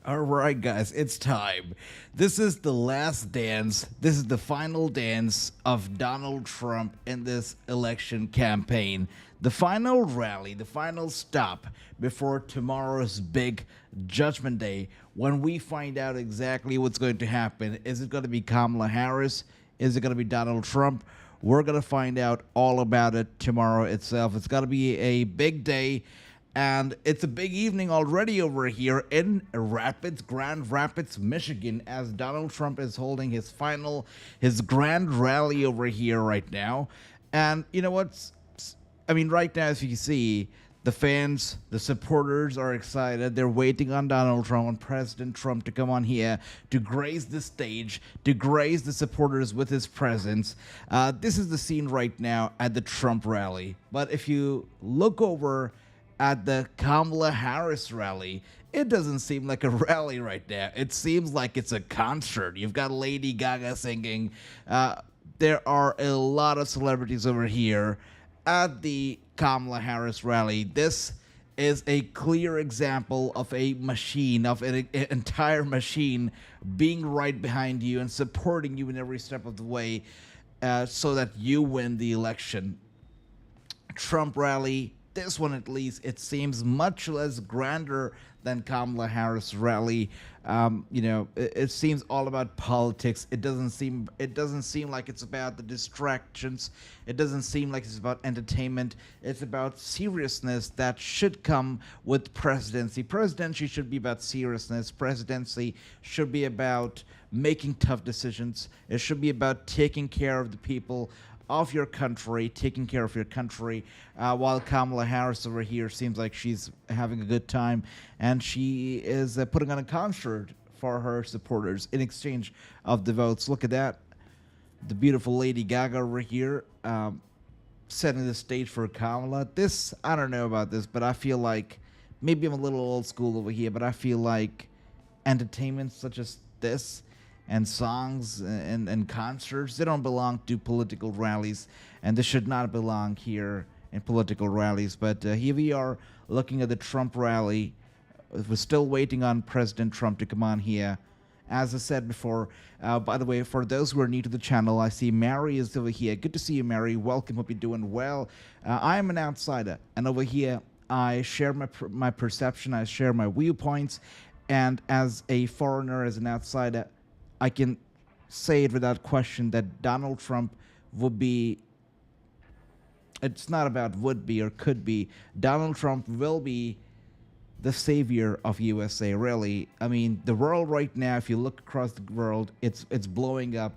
All right, guys, it's time. This is the last dance. This is the final dance of Donald Trump in this election campaign. The final rally, the final stop before tomorrow's big judgment day when we find out exactly what's going to happen. Is it going to be Kamala Harris? Is it going to be Donald Trump? We're going to find out all about it tomorrow itself. It's going to be a big day. And it's a big evening already over here in Grand Rapids, Michigan, as Donald Trump is holding his grand rally over here right now. And you know what? I mean, right now, as you can see, the fans, the supporters are excited. They're waiting on Donald Trump, on President Trump to come on here to grace the stage, to grace the supporters with his presence. This is the scene right now at the Trump rally. But if you look over at the Kamala Harris rally, it doesn't seem like a rally right now. It seems like it's a concert. You've got Lady Gaga singing. There are a lot of celebrities over here at the Kamala Harris rally. This is a clear example of a machine, of an entire machine being right behind you and supporting you in every step of the way so that you win the election. Trump rally, this one at least, it seems much less grander than Kamala Harris rally. It seems all about politics. It doesn't seem like it's about the distractions. It doesn't seem like it's about entertainment. It's about seriousness that should come with presidency. Presidency should be about seriousness. Presidency should be about making tough decisions. It should be about taking care of the people of your country, taking care of your country, while Kamala Harris over here seems like she's having a good time, and she is putting on a concert for her supporters in exchange of the votes. Look at that. The beautiful Lady Gaga over here, setting the stage for Kamala. This, I don't know about this, but I feel like, maybe I'm a little old school over here, but I feel like entertainment such as this and songs and concerts, they don't belong to political rallies, and this should not belong here in political rallies. But here we are looking at the Trump rally. We're still waiting on President Trump to come on here. As I said before, by the way, for those who are new to the channel, I see Mary is over here. Good to see you, Mary. Welcome. Hope you're doing well. I am an outsider, and over here I share my perception, I share my viewpoints, and as a foreigner, as an outsider, I can say it without question that Donald Trump would be, it's not about would be or could be, Donald Trump will be the savior of USA, really. I mean, the world right now, if you look across the world, it's blowing up.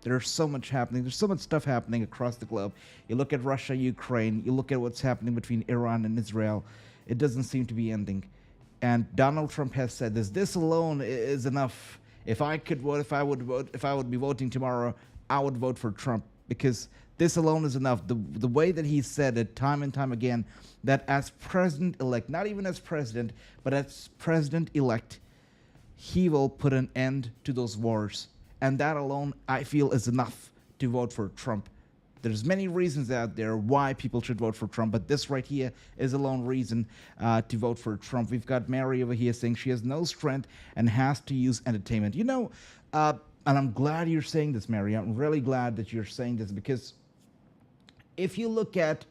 There's so much happening. There's so much stuff happening across the globe. You look at Russia, Ukraine, you look at what's happening between Iran and Israel, it doesn't seem to be ending. And Donald Trump has said this alone is enough. If I could vote, if I would be voting tomorrow, I would vote for Trump, because this alone is enough. The way that he said it time and time again, that as president-elect, not even as president, but as president-elect, he will put an end to those wars. And that alone, I feel, is enough to vote for Trump. There's many reasons out there why people should vote for Trump, but this right here is a lone reason to vote for Trump. We've got Mary over here saying she has no strength and has to use entertainment. You know, and I'm glad you're saying this, Mary. I'm really glad that you're saying this, because if you look at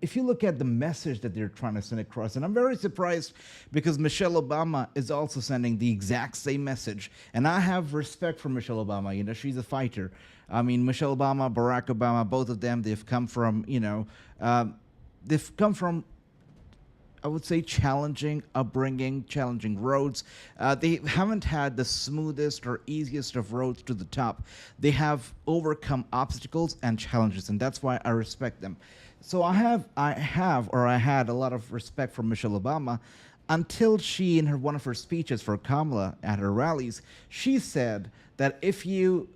the message that they're trying to send across, and I'm very surprised because Michelle Obama is also sending the exact same message, and I have respect for Michelle Obama. You know, she's a fighter. I mean, Michelle Obama, Barack Obama, both of them, they've come from, I would say, challenging upbringing, challenging roads. They haven't had the smoothest or easiest of roads to the top. They have overcome obstacles and challenges, and that's why I respect them. So I had a lot of respect for Michelle Obama until she, in one of her speeches for Kamala at her rallies, she said that if you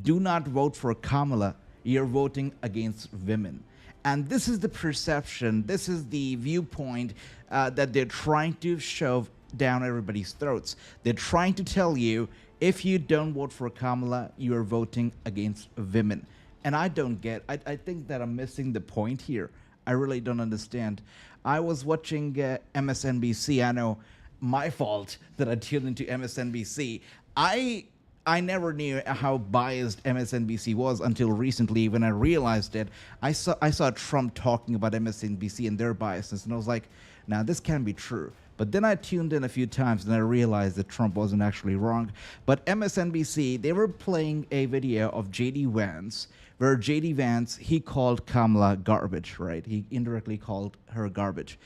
do not vote for Kamala, you're voting against women. And this is the perception, this is the viewpoint that they're trying to shove down everybody's throats. They're trying to tell you, if you don't vote for Kamala, you are voting against women. And I don't get, I think that I'm missing the point here. I really don't understand. I was watching MSNBC. I know my fault that I tuned into MSNBC. I I never knew how biased MSNBC was until recently when I realized it. I saw Trump talking about MSNBC and their biases, and I was like, now this can't be true. But then I tuned in a few times and I realized that Trump wasn't actually wrong. But MSNBC, they were playing a video of JD Vance, where JD Vance, he called Kamala garbage, right? He indirectly called her garbage.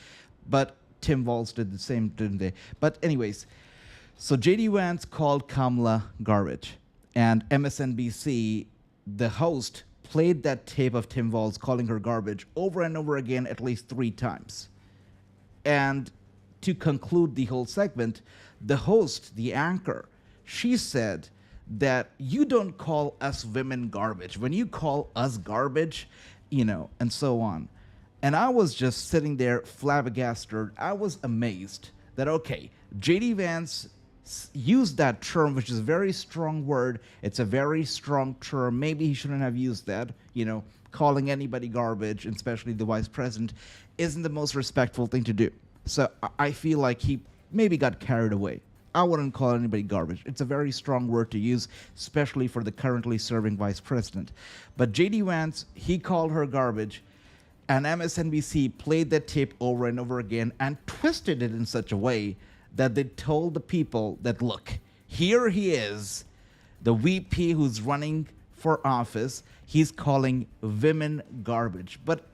But Tim Walz did the same, didn't they? But anyways, so JD Vance called Kamala garbage, and MSNBC, the host, played that tape of Tim Walz calling her garbage over and over again at least 3 times. And to conclude the whole segment, the host, the anchor, she said that you don't call us women garbage. When you call us garbage, and so on. And I was just sitting there flabbergasted. I was amazed that, okay, JD Vance used that term, which is a very strong word. It's a very strong term. Maybe he shouldn't have used that. Calling anybody garbage, especially the vice president, isn't the most respectful thing to do. So I feel like he maybe got carried away. I wouldn't call anybody garbage. It's a very strong word to use, especially for the currently serving vice president. But JD Vance, he called her garbage, and MSNBC played that tape over and over again and twisted it in such a way that they told the people that, look, here he is, the VP who's running for office, he's calling women garbage. But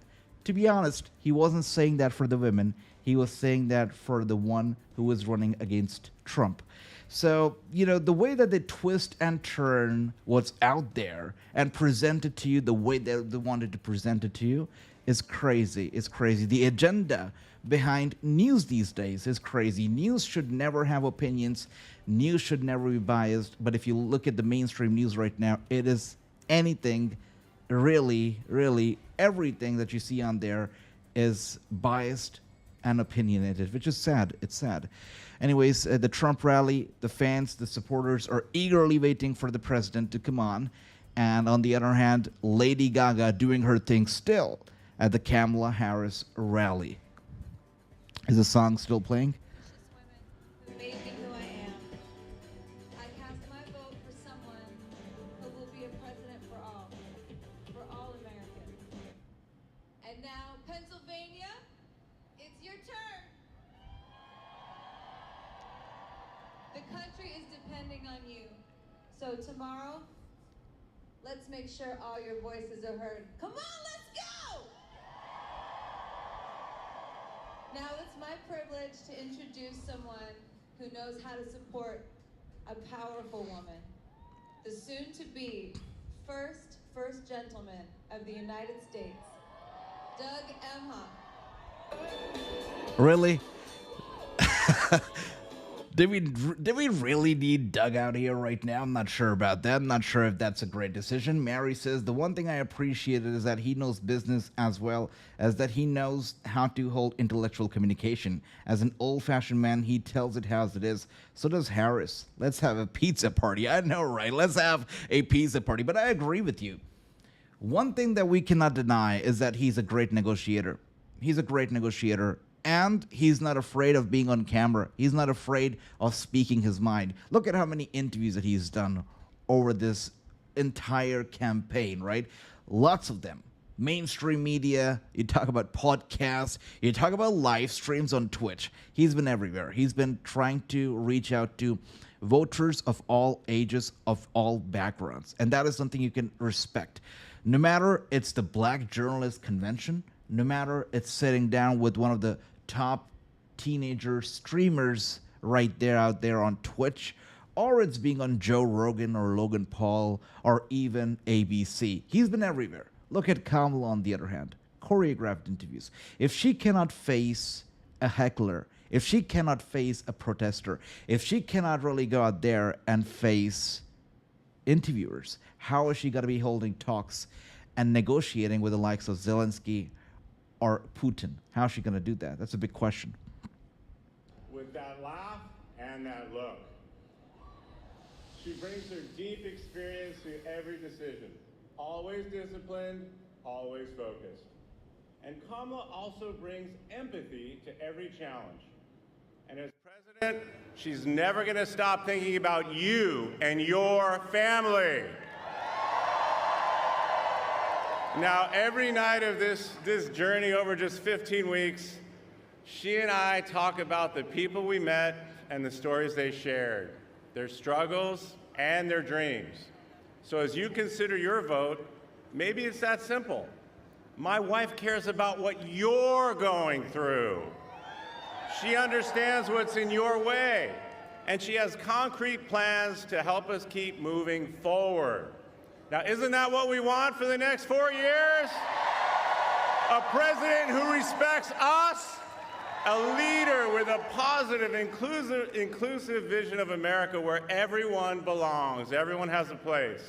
to be honest, he wasn't saying that for the women. He was saying that for the one who was running against Trump. So, the way that they twist and turn what's out there and present it to you the way they wanted to present it to you is crazy. It's crazy. The agenda behind news these days is crazy. News should never have opinions. News should never be biased. But if you look at the mainstream news right now, it is anything, really, really, everything that you see on there is biased and opinionated, which is sad. It's sad. Anyways, the Trump rally, the fans, the supporters are eagerly waiting for the president to come on. And on the other hand, Lady Gaga doing her thing still at the Kamala Harris rally. Is the song still playing? Who made me who I am. I cast my vote for someone who will be a president for all Americans. And now, Pennsylvania, it's your turn. The country is depending on you. So tomorrow, let's make sure all your voices are heard. Come on, let's go! Now it's my privilege to introduce someone who knows how to support a powerful woman, the soon-to-be first gentleman of the United States, Doug Emhoff. Really? Did we really need Doug out here right now? I'm not sure about that. I'm not sure if that's a great decision. Mary says, the one thing I appreciated is that he knows business as well as that he knows how to hold intellectual communication. As an old-fashioned man, he tells it as it is. So does Harris. Let's have a pizza party. I know, right? Let's have a pizza party. But I agree with you. One thing that we cannot deny is that he's a great negotiator. He's a great negotiator. And he's not afraid of being on camera. He's not afraid of speaking his mind. Look at how many interviews that he's done over this entire campaign, right? Lots of them. Mainstream media, you talk about podcasts, you talk about live streams on Twitch. He's been everywhere. He's been trying to reach out to voters of all ages, of all backgrounds. And that is something you can respect. No matter it's the Black Journalist Convention, no matter it's sitting down with one of the top teenager streamers right there out there on Twitch, or it's being on Joe Rogan or Logan Paul or even ABC. He's been everywhere. Look at Kamala on the other hand. Choreographed interviews. If she cannot face a heckler, if she cannot face a protester, if she cannot really go out there and face interviewers, how is she going to be holding talks and negotiating with the likes of Zelensky or Putin? How is she going to do that? That's a big question. With that laugh and that look, she brings her deep experience to every decision. Always disciplined, always focused. And Kamala also brings empathy to every challenge. And as president, she's never going to stop thinking about you and your family. Now, every night of this journey over just 15 weeks, she and I talk about the people we met and the stories they shared, their struggles and their dreams. So as you consider your vote, maybe it's that simple. My wife cares about what you're going through. She understands what's in your way, and she has concrete plans to help us keep moving forward. Now, isn't that what we want for the next 4 years? A president who respects us, a leader with a positive, inclusive vision of America where everyone belongs, everyone has a place.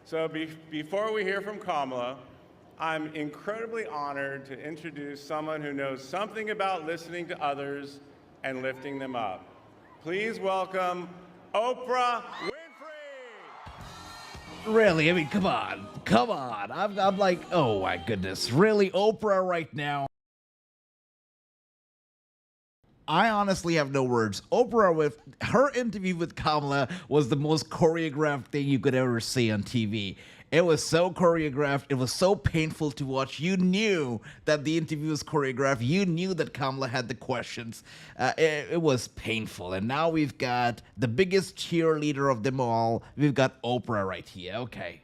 So before we hear from Kamala, I'm incredibly honored to introduce someone who knows something about listening to others and lifting them up. Please welcome Oprah Winfrey. Really? I mean, come on. Come on. I'm like, oh my goodness. Really, Oprah right now? I honestly have no words. Oprah, with her interview with Kamala, was the most choreographed thing you could ever see on TV. It was so choreographed. It was so painful to watch. You knew that the interview was choreographed. You knew that Kamala had the questions. It was painful. And now we've got the biggest cheerleader of them all. We've got Oprah right here. Okay.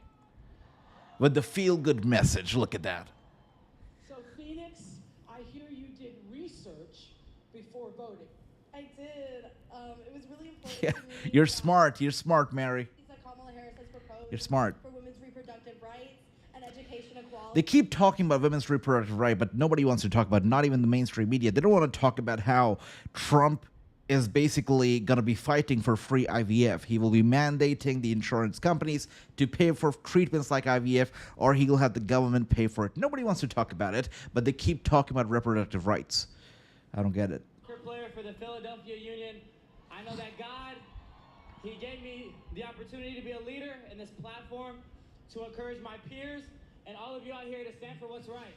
With the feel-good message. Look at that. So, Phoenix, I hear you did research before voting. I did. It was really important Yeah, to me. you're smart. You're smart, Mary. That Kamala Harris has proposed You're smart. for women's reproductive rights and education equality. They keep talking about women's reproductive rights, but nobody wants to talk about it, not even the mainstream media. They don't want to talk about how Trump is basically going to be fighting for free IVF. He will be mandating the insurance companies to pay for treatments like IVF, or he will have the government pay for it. Nobody wants to talk about it, but they keep talking about reproductive rights. I don't get it. Player for the Philadelphia Union. I know that God, He gave me the opportunity to be a leader in this platform to encourage my peers and all of you out here to stand for what's right.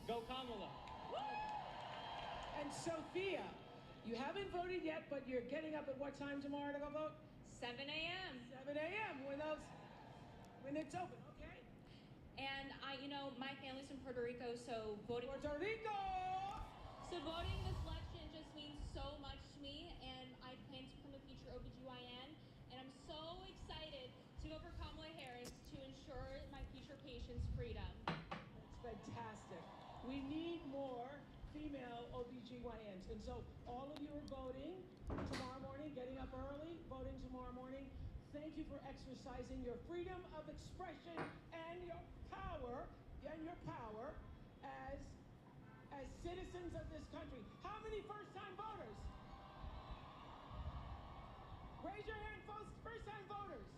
Go Kamala. And Sophia, you haven't voted yet, but you're getting up at what time tomorrow to go vote? 7 a.m. 7 a.m. when it's open, okay? And my family's from Puerto Rico, so voting. Puerto Rico! So voting this election just means so much to me, and I plan to become a future OBGYN, and I'm so excited to go for Kamala Harris to ensure my future patients' freedom. That's fantastic. We need more female OBGYNs. And so all of you are voting tomorrow morning, getting up early, voting tomorrow morning. Thank you for exercising your freedom of expression and your power as citizens of this country. How many first-time voters? Raise your hand, first-time voters.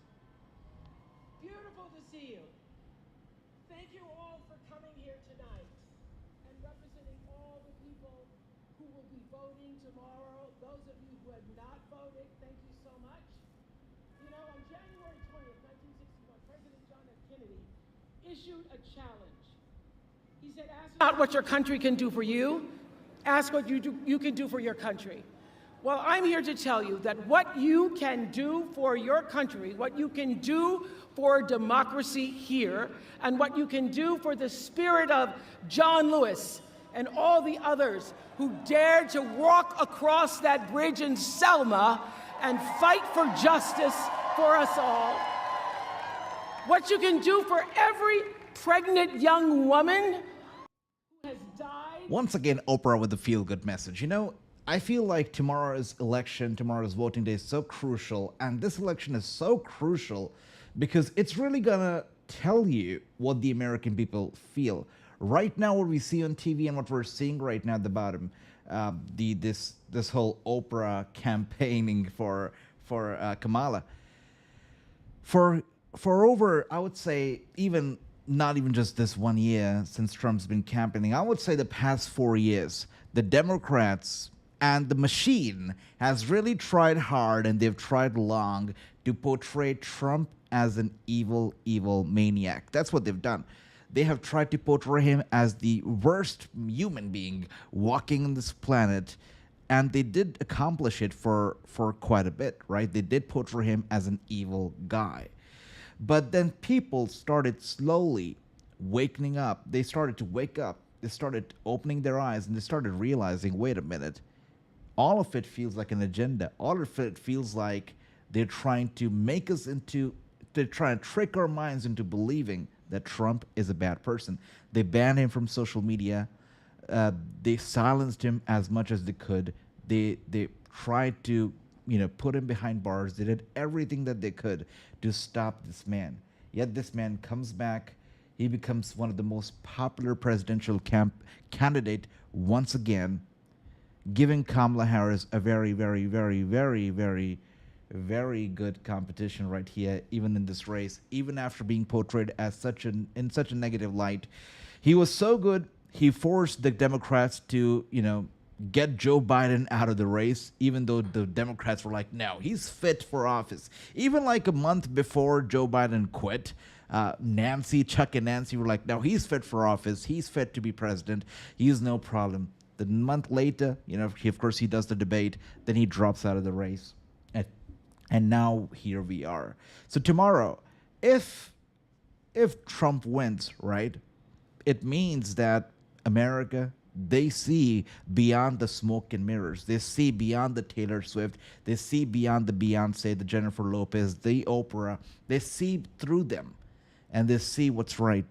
Beautiful to see you. Thank you all for coming here tonight and representing all the people who will be voting tomorrow. Those of you who have not voted, thank you so much. You know, on January 20th, 1961, President John F. Kennedy issued a challenge. He said, ask not what your country can do for you, ask what you can do for your country. Well, I'm here to tell you that what you can do for your country, what you can do for democracy here, and what you can do for the spirit of John Lewis and all the others who dared to walk across that bridge in Selma and fight for justice for us all. What you can do for every pregnant young woman who has died. Once again, Oprah with the feel-good message. You know, I feel like tomorrow's election, tomorrow's voting day is so crucial, and this election is so crucial because it's really gonna tell you what the American people feel. Right now, what we see on TV and what we're seeing right now at the bottom, this whole Oprah campaigning for Kamala, for over, I would say, even not even just this 1 year since Trump's been campaigning, I would say the past 4 years, the Democrats and the machine has really tried hard, and they've tried long, to portray Trump as an evil, evil maniac. That's what they've done. They have tried to portray him as the worst human being walking on this planet, And they did accomplish it for quite a bit, right? They did portray him as an evil guy. But then people started slowly waking up. They started to wake up. They started opening their eyes and they started realizing, wait a minute, all of it feels like an agenda. All of it feels like they're trying to make us into, they're trying to trick our minds into believing that Trump is a bad person. They banned him from social media. They silenced him as much as they could. They tried to, put him behind bars. They did everything that they could to stop this man. Yet this man comes back. He becomes one of the most popular presidential candidate once again, giving Kamala Harris a very, very, very, very, very, very good competition right here, even in this race, even after being portrayed as in such a negative light. He was so good, he forced the Democrats to, get Joe Biden out of the race, even though the Democrats were like, no, he's fit for office. Even like a month before Joe Biden quit, Chuck and Nancy were like, no, he's fit for office. He's fit to be president. He's no problem. The month later, of course, he does the debate. Then he drops out of the race. And now here we are. So tomorrow, if Trump wins, right, it means that America, they see beyond the smoke and mirrors. They see beyond the Taylor Swift. They see beyond the Beyonce, the Jennifer Lopez, the Oprah. They see through them, and they see what's right,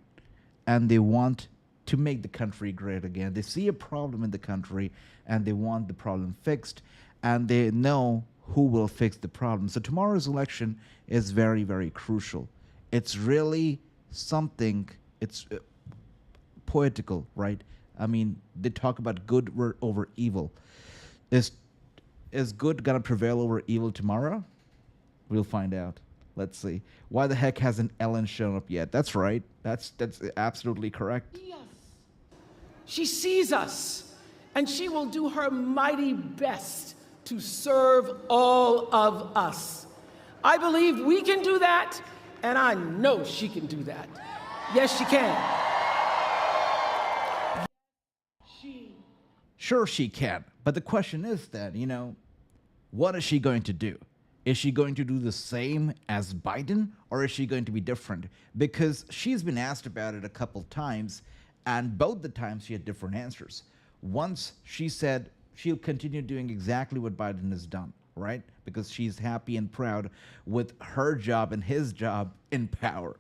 and they want to make the country great again. They see a problem in the country, and they want the problem fixed, and they know who will fix the problem. So tomorrow's election is very, very crucial. It's really something, it's poetical, right? I mean, they talk about good over evil. Is good gonna prevail over evil tomorrow? We'll find out. Let's see. Why the heck hasn't Ellen shown up yet? That's right. That's absolutely correct. Yes. She sees us, and she will do her mighty best to serve all of us. I believe we can do that, and I know she can do that. Yes, she can. Sure, she can. But the question is that, what is she going to do? Is she going to do the same as Biden, or is she going to be different? Because she's been asked about it a couple times, and both the times she had different answers. Once she said she'll continue doing exactly what Biden has done, right? Because she's happy and proud with her job and his job in power.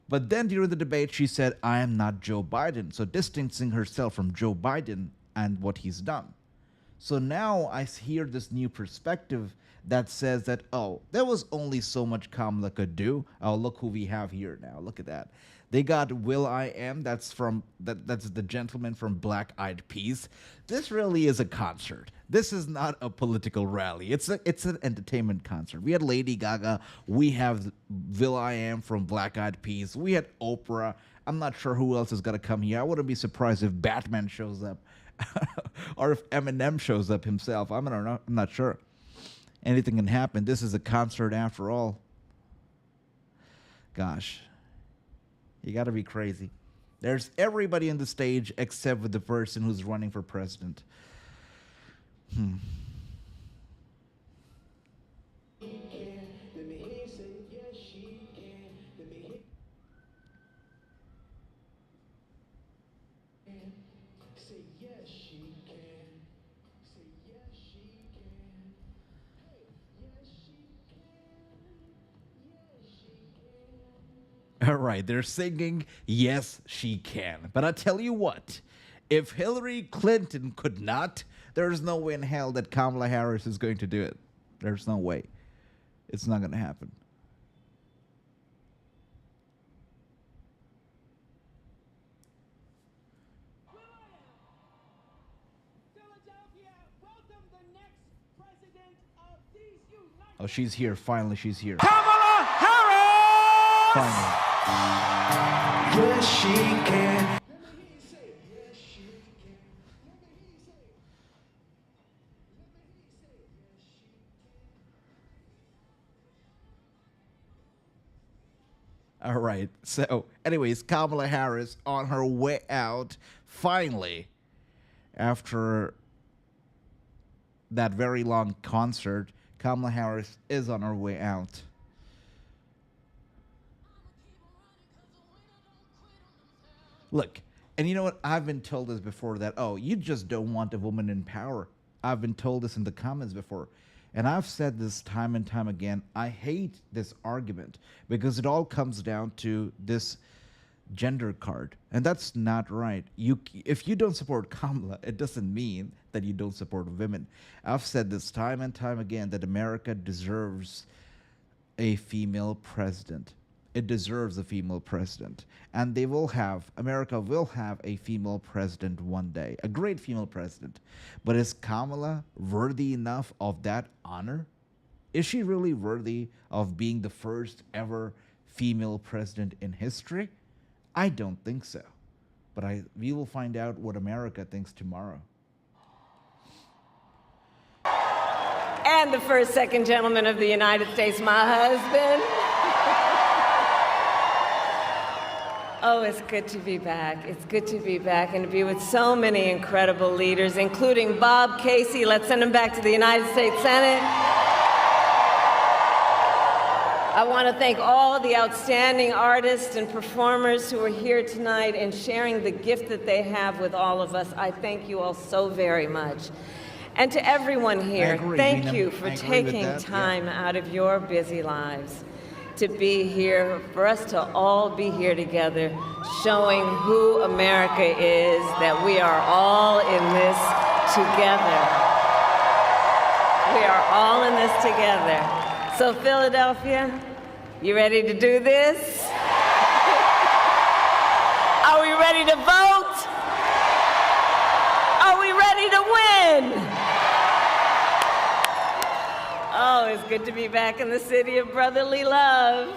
But then during the debate, she said, I am not Joe Biden. So distancing herself from Joe Biden and what he's done. So now I hear this new perspective that says that, oh, there was only so much Kamala could do. Oh, look who we have here now. Look at that. They got will.i.am. That's the gentleman from Black Eyed Peas. This really is a concert. This is not a political rally. It's an entertainment concert. We had Lady Gaga. We have will.i.am from Black Eyed Peas. We had Oprah. I'm not sure who else is going to come here. I wouldn't be surprised if Batman shows up or if Eminem shows up himself. I'm not sure. Anything can happen. This is a concert after all. Gosh. You got to be crazy. There's everybody on the stage except for the person who's running for president. All right, they're singing, yes, she can. But I tell you what, if Hillary Clinton could not, there's no way in hell that Kamala Harris is going to do it. There's no way. It's not going to happen. Philadelphia, welcome the next president of these United Oh, she's here. Finally, she's here. Kamala Harris! Finally. Yes, she can. All right. So, anyways, Kamala Harris on her way out, finally, after that very long concert, Kamala Harris is on her way out. Look, and you know what? I've been told this before that, oh, you just don't want a woman in power. I've been told this in the comments before. And I've said this time and time again. I hate this argument because it all comes down to this gender card. And that's not right. If you don't support Kamala, it doesn't mean that you don't support women. I've said this time and time again that America deserves a female president. It deserves a female president. And America will have a female president one day, a great female president. But is Kamala worthy enough of that honor? Is she really worthy of being the first ever female president in history? I don't think so. But we will find out what America thinks tomorrow. And the first second gentleman of the United States, my husband. Oh, it's good to be back. It's good to be back and to be with so many incredible leaders, including Bob Casey. Let's send him back to the United States Senate. I want to thank all the outstanding artists and performers who are here tonight and sharing the gift that they have with all of us. I thank you all so very much. And to everyone here, thank you for taking time out of your busy lives to be here, for us to all be here together, showing who America is, that we are all in this together. We are all in this together. So Philadelphia, you ready to do this? Are we ready to vote? Are we ready to win? Oh, it's good to be back in the city of brotherly love,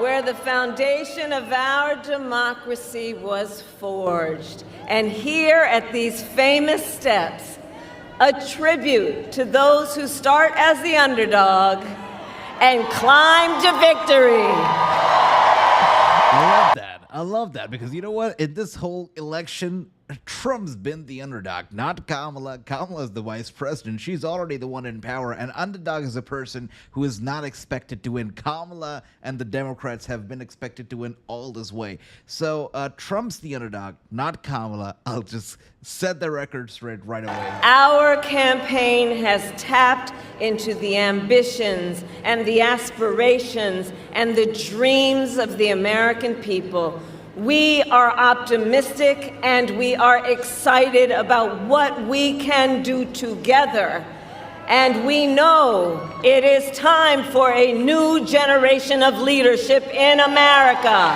where the foundation of our democracy was forged. And here at these famous steps, a tribute to those who start as the underdog and climb to victory. I love that because you know what? In this whole election, Trump's been the underdog, not Kamala. Kamala's the vice president. She's already the one in power. And underdog is a person who is not expected to win. Kamala and the Democrats have been expected to win all this way. So Trump's the underdog, not Kamala. I'll just set the record straight right away. Our campaign has tapped into the ambitions and the aspirations and the dreams of the American people. We are optimistic and we are excited about what we can do together. And we know it is time for a new generation of leadership in America.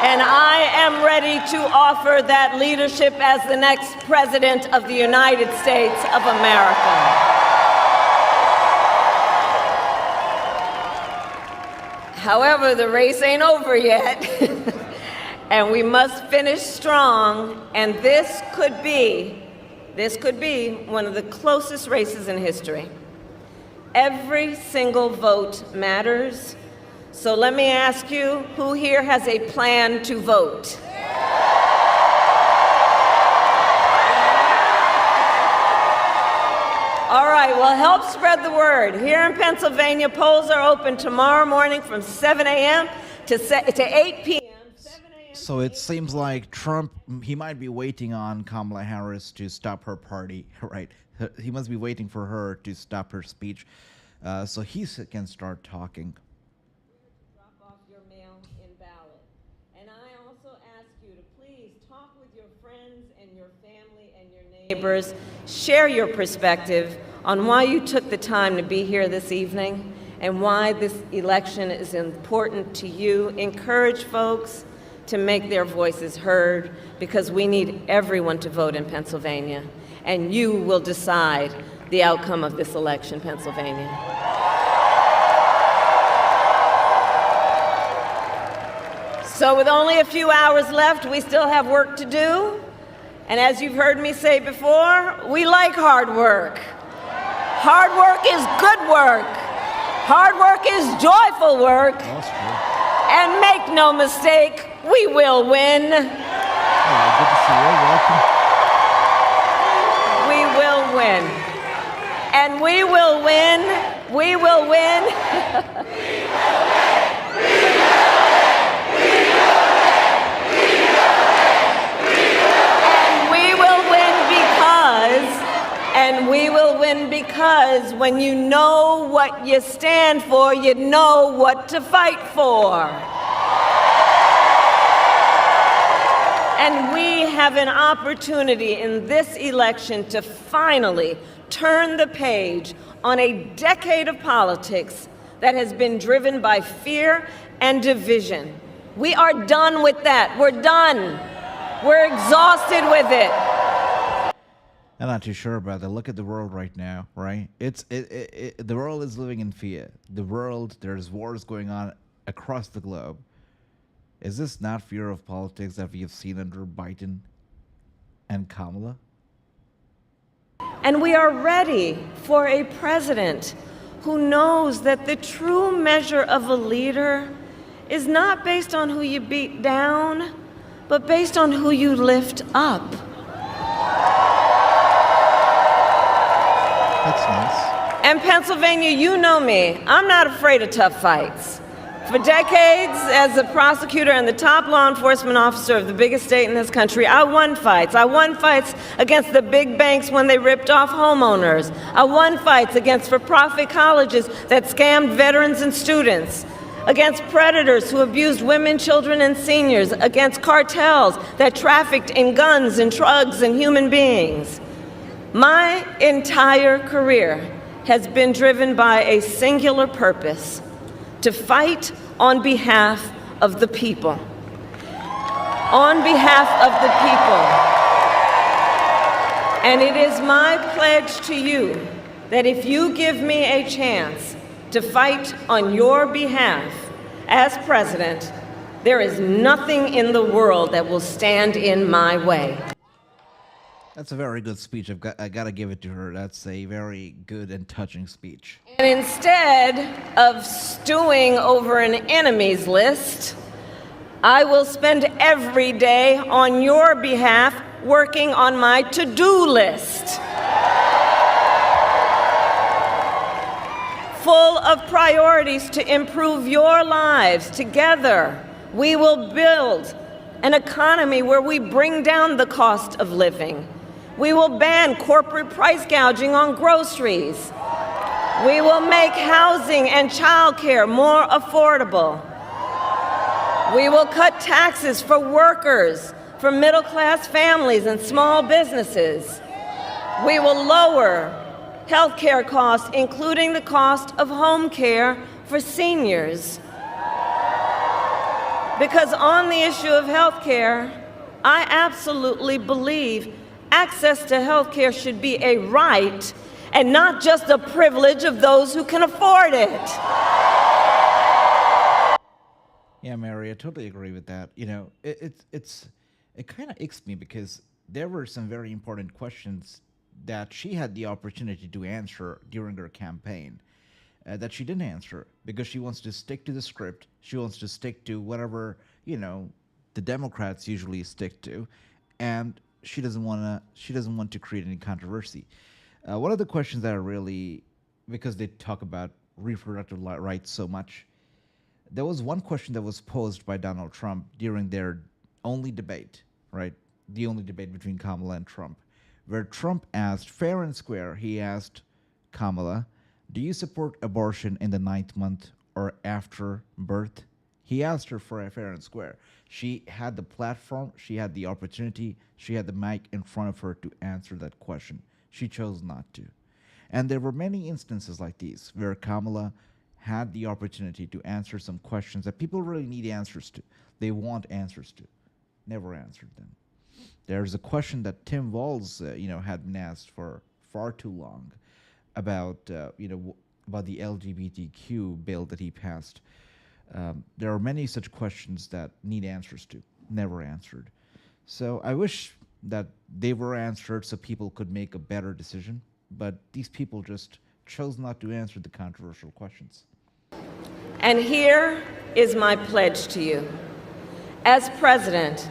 And I am ready to offer that leadership as the next President of the United States of America. However, the race ain't over yet, and we must finish strong, and this could be one of the closest races in history. Every single vote matters, so let me ask you, who here has a plan to vote? All right, well, help spread the word. Here in Pennsylvania, polls are open tomorrow morning from 7 a.m. to 8 p.m. So it seems like Trump, he might be waiting on Kamala Harris to stop her party, right? He must be waiting for her to stop her speech so he can start talking. Drop off your mail-in ballot. And I also ask you to please talk with your friends and your family and your neighbors. Share your perspective on why you took the time to be here this evening and why this election is important to you. Encourage folks to make their voices heard because we need everyone to vote in Pennsylvania, and you will decide the outcome of this election, Pennsylvania. So with only a few hours left, we still have work to do. And as you've heard me say before, we like hard work. Hard work is good work. Hard work is joyful work. And make no mistake, we will win. Good to see you. Welcome. We will win. And we will win. We will win. And we will win because when you know what you stand for, you know what to fight for. And we have an opportunity in this election to finally turn the page on a decade of politics that has been driven by fear and division. We are done with that. We're done. We're exhausted with it. I'm not too sure about that. Look at the world right now, right? The world is living in fear. There's wars going on across the globe. Is this not fear of politics that we have seen under Biden and Kamala? And we are ready for a president who knows that the true measure of a leader is not based on who you beat down, but based on who you lift up. That's nice. And Pennsylvania, you know me. I'm not afraid of tough fights. For decades, as a prosecutor and the top law enforcement officer of the biggest state in this country, I won fights. I won fights against the big banks when they ripped off homeowners. I won fights against for-profit colleges that scammed veterans and students, against predators who abused women, children, and seniors, against cartels that trafficked in guns and drugs and human beings. My entire career has been driven by a singular purpose: to fight on behalf of the people. On behalf of the people. And it is my pledge to you that if you give me a chance to fight on your behalf as president, there is nothing in the world that will stand in my way. That's a very good speech. I got to give it to her. That's a very good and touching speech. And instead of stewing over an enemies list, I will spend every day on your behalf working on my to-do list. Full of priorities to improve your lives. Together, we will build an economy where we bring down the cost of living. We will ban corporate price gouging on groceries. We will make housing and childcare more affordable. We will cut taxes for workers, for middle-class families and small businesses. We will lower health care costs, including the cost of home care for seniors. Because on the issue of health care, I absolutely believe access to health care should be a right and not just a privilege of those who can afford it. Yeah, Mary, I totally agree with that. You know, it kind of icks me because there were some very important questions that she had the opportunity to answer during her campaign that she didn't answer because she wants to stick to the script. She wants to stick to whatever, the Democrats usually stick to, and she doesn't want to create any controversy. One of the questions that are really, because they talk about reproductive rights so much, there was one question that was posed by Donald Trump during their only debate, right? The only debate between Kamala and Trump, where Trump asked, fair and square, he asked Kamala, do you support abortion in the 9th month or after birth? He asked her for a fair and square. She had the platform, she had the opportunity, she had the mic in front of her to answer that question. She chose not to. And there were many instances like these where Kamala had the opportunity to answer some questions that people really need answers to. They want answers to. Never answered them. There's a question that Tim Walz, had been asked for far too long about, about the LGBTQ bill that he passed. There are many such questions that need answers to, never answered. So I wish that they were answered so people could make a better decision, but these people just chose not to answer the controversial questions. And here is my pledge to you. As president,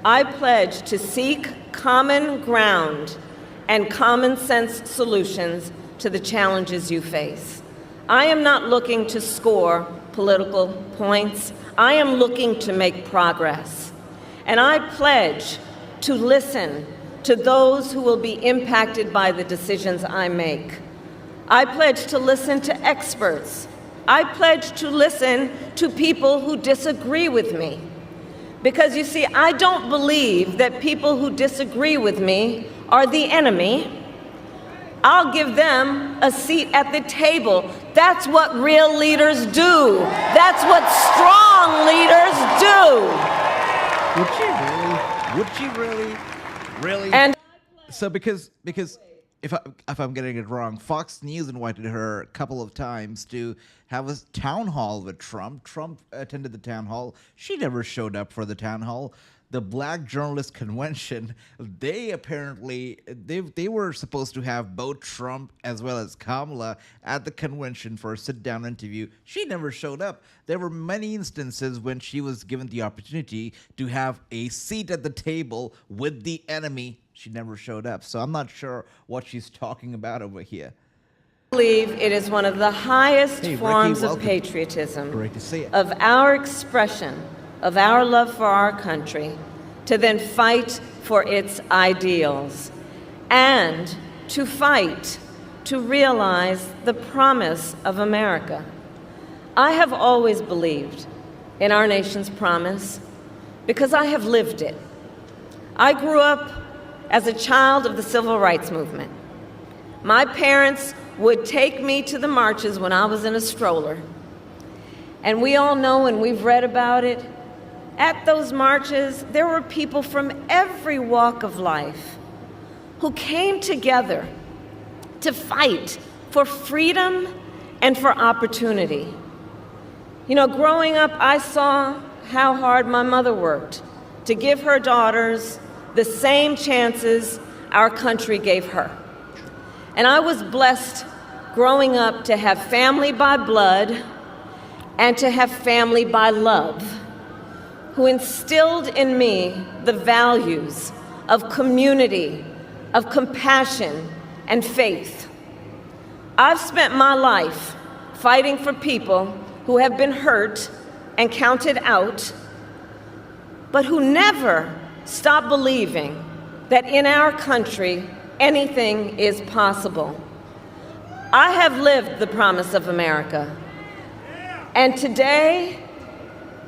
I pledge to seek common ground and common sense solutions to the challenges you face. I am not looking to score political points. I am looking to make progress. And I pledge to listen to those who will be impacted by the decisions I make. I pledge to listen to experts. I pledge to listen to people who disagree with me. Because you see, I don't believe that people who disagree with me are the enemy. I'll give them a seat at the table. That's what real leaders do. That's what strong leaders do. Would she really? Really? And so because if I'm getting it wrong, Fox News invited her a couple of times to have a town hall with Trump. Trump attended the town hall. She never showed up for the town hall. The Black Journalist Convention, they apparently they were supposed to have both Trump as well as Kamala at the convention for a sit-down interview. She never showed up. There were many instances when she was given the opportunity to have a seat at the table with the enemy. She never showed up. So I'm not sure what she's talking about over here. I believe it is one of the highest forms of welcome. patriotism, Great to see you. of our expression, of our love for our country, to then fight for its ideals, and to fight to realize the promise of America. I have always believed in our nation's promise because I have lived it. I grew up as a child of the Civil Rights Movement. My parents would take me to the marches when I was in a stroller. And we all know, and we've read about it, at those marches, there were people from every walk of life who came together to fight for freedom and for opportunity. You know, growing up, I saw how hard my mother worked to give her daughters the same chances our country gave her. And I was blessed growing up to have family by blood and to have family by love, who instilled in me the values of community, of compassion, and faith. I've spent my life fighting for people who have been hurt and counted out, but who never stop believing that in our country, anything is possible. I have lived the promise of America. And today,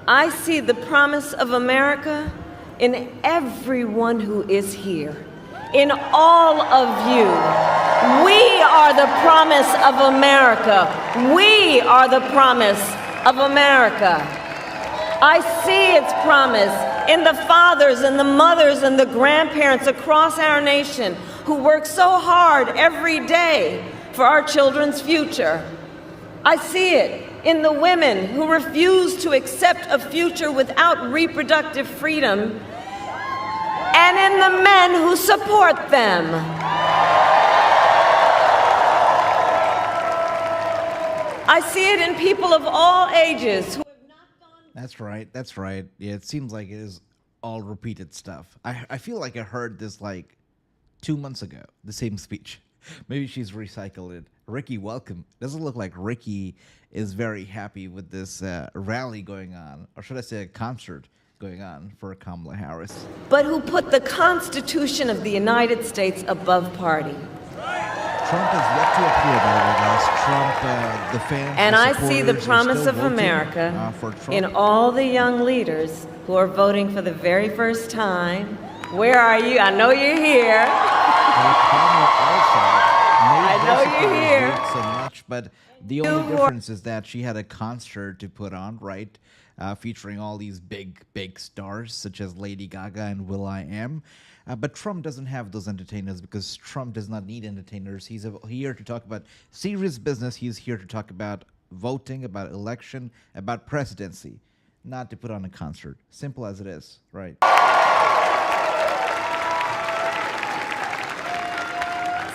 I see the promise of America in everyone who is here, in all of you. We are the promise of America. We are the promise of America. I see its promise in the fathers and the mothers and the grandparents across our nation who work so hard every day for our children's future. I see it in the women who refuse to accept a future without reproductive freedom, and in the men who support them. I see it in people of all ages who have not gone. That's right. That's right. Yeah, it seems like it is all repeated stuff. I feel like I heard this like 2 months ago, the same speech. Maybe she's recycled it. Ricky, welcome. Doesn't look like Ricky is very happy with this rally going on, or should I say a concert going on for Kamala Harris. But who put the Constitution of the United States above party. Trump has yet to appear there with us. Trump, the fans, and the I see the supporters are promise still of voting, America for Trump. in all the young leaders who are voting for the very first time. Where are you? I know you're here. I know you're here. So much, but the only difference is that she had a concert to put on, right? Featuring all these big stars such as Lady Gaga and will.i.am. But Trump doesn't have those entertainers because Trump does not need entertainers. He's here to talk about serious business. He's here to talk about voting, about election, about presidency, not to put on a concert. Simple as it is, right?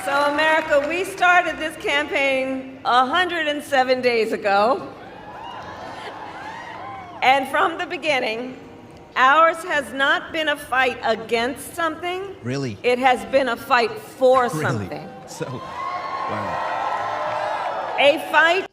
So, America, we started this campaign 107 days ago. And from the beginning, Ours has not been a fight against something. Really? It has been a fight for Really? something. So, wow. A fight.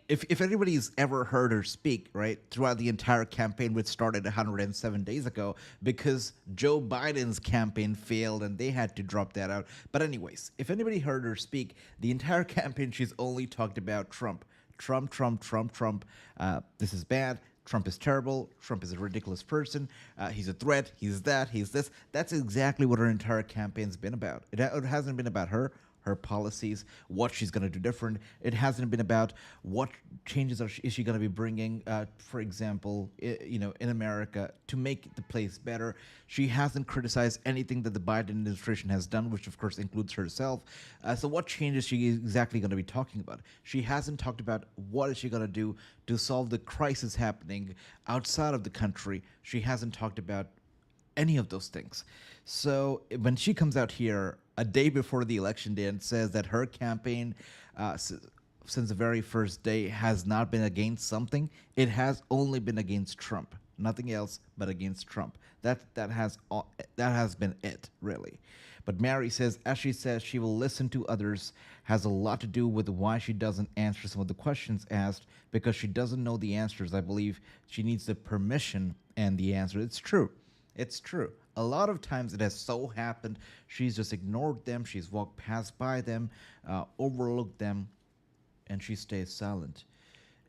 If anybody's ever heard her speak, right, throughout the entire campaign, which started 107 days ago, because Joe Biden's campaign failed and they had to drop that out. But anyways, if anybody heard her speak, the entire campaign, she's only talked about Trump. Trump, Trump, Trump, Trump. This is bad. Trump is terrible. Trump is a ridiculous person. He's a threat. He's that. He's this. That's exactly what her entire campaign's been about. It hasn't been about her policies, what she's going to do different. It hasn't been about what changes is she going to be bringing, for example, in America to make the place better. She hasn't criticized anything that the Biden administration has done, which of course includes herself. So what changes is she exactly going to be talking about? She hasn't talked about what is she going to do to solve the crisis happening outside of the country. She hasn't talked about any of those things. So when she comes out here a day before the election day and says that her campaign, since the very first day, has not been against something, it has only been against Trump. Nothing else but against Trump. That has been it, really. But Mary says, as she says, she will listen to others, has a lot to do with why she doesn't answer some of the questions asked, because she doesn't know the answers. I believe she needs the permission and the answer. It's true. It's true. A lot of times it has so happened, she's just ignored them, she's walked past by them, overlooked them, and she stays silent.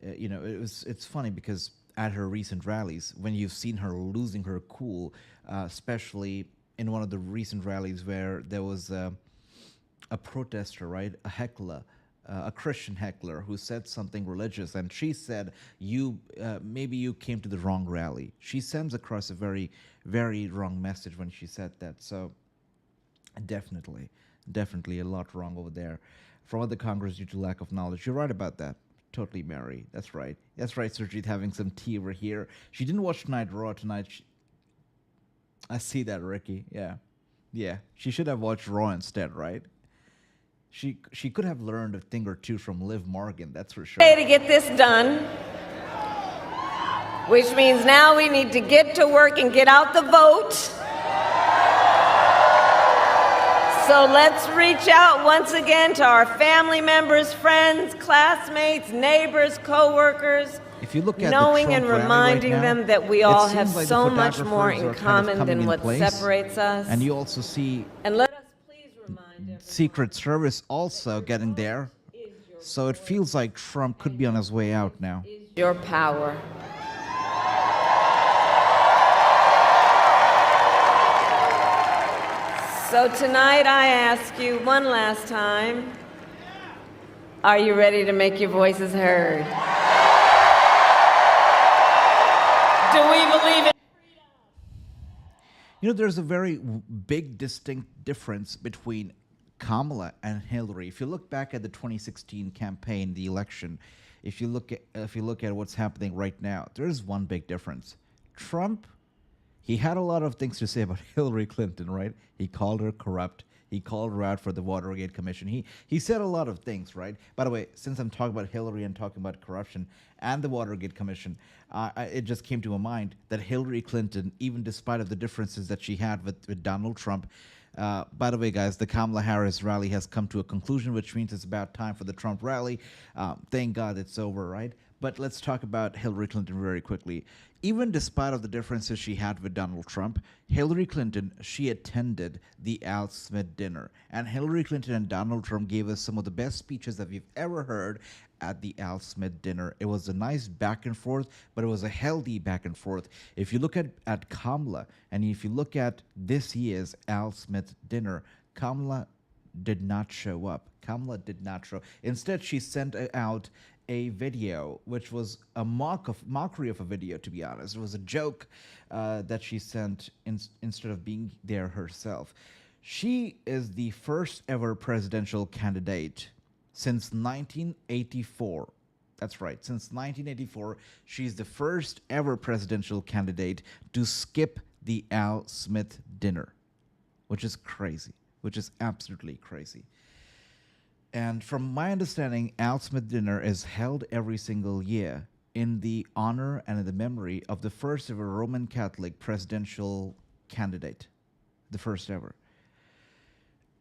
It's funny because at her recent rallies, when you've seen her losing her cool, especially in one of the recent rallies where there was a protester, right, a heckler, a Christian heckler who said something religious, and she said, maybe you came to the wrong rally. She sends across a very, very wrong message when she said that. So definitely a lot wrong over there from other Congress due to lack of knowledge. You're right about that. Totally, Mary. That's right. Surjit having some tea over here. She didn't watch Night Raw tonight. I see that, Ricky. Yeah. She should have watched Raw instead, right? She could have learned a thing or two from Liv Morgan, that's for sure. To get this done, which means now we need to get to work and get out the vote. So let's reach out once again to our family members, friends, classmates, neighbors, co-workers, if you look at knowing the and Trump reminding rally right now, them that we all have like so much more in common than what separates us. And you also see and let us please remind everyone, Secret Service also getting there. So it feels like Trump could be on his way out now. your power. So tonight I ask you one last time, are you ready to make your voices heard? Do we believe in freedom? There's a very big distinct difference between Kamala and Hillary. If you look back at the 2016 campaign, the election, if you look at what's happening right now, there's one big difference. Trump, he had a lot of things to say about Hillary Clinton, right? He called her corrupt. He called her out for the Watergate Commission. He said a lot of things, right? By the way, since I'm talking about Hillary and talking about corruption and the Watergate Commission, it just came to my mind that Hillary Clinton, even despite of the differences that she had with Donald Trump, by the way, guys, the Kamala Harris rally has come to a conclusion, which means it's about time for the Trump rally. Thank God it's over, right? But let's talk about Hillary Clinton very quickly. Even despite of the differences she had with Donald Trump, Hillary Clinton, she attended the Al Smith dinner. And Hillary Clinton and Donald Trump gave us some of the best speeches that we've ever heard at the Al Smith dinner. It was a nice back and forth, but it was a healthy back and forth. If you look at Kamala, and if you look at this year's Al Smith dinner, Kamala did not show up. Kamala did not show. Instead, she sent out a video, which was a mockery of a video, to be honest. It was a joke that she sent instead of being there herself. She is the first ever presidential candidate since 1984. That's right, since 1984, she's the first ever presidential candidate to skip the Al Smith dinner, which is crazy, which is absolutely crazy. And from my understanding, Al Smith dinner is held every single year in the honor and in the memory of the first ever Roman Catholic presidential candidate, the first ever.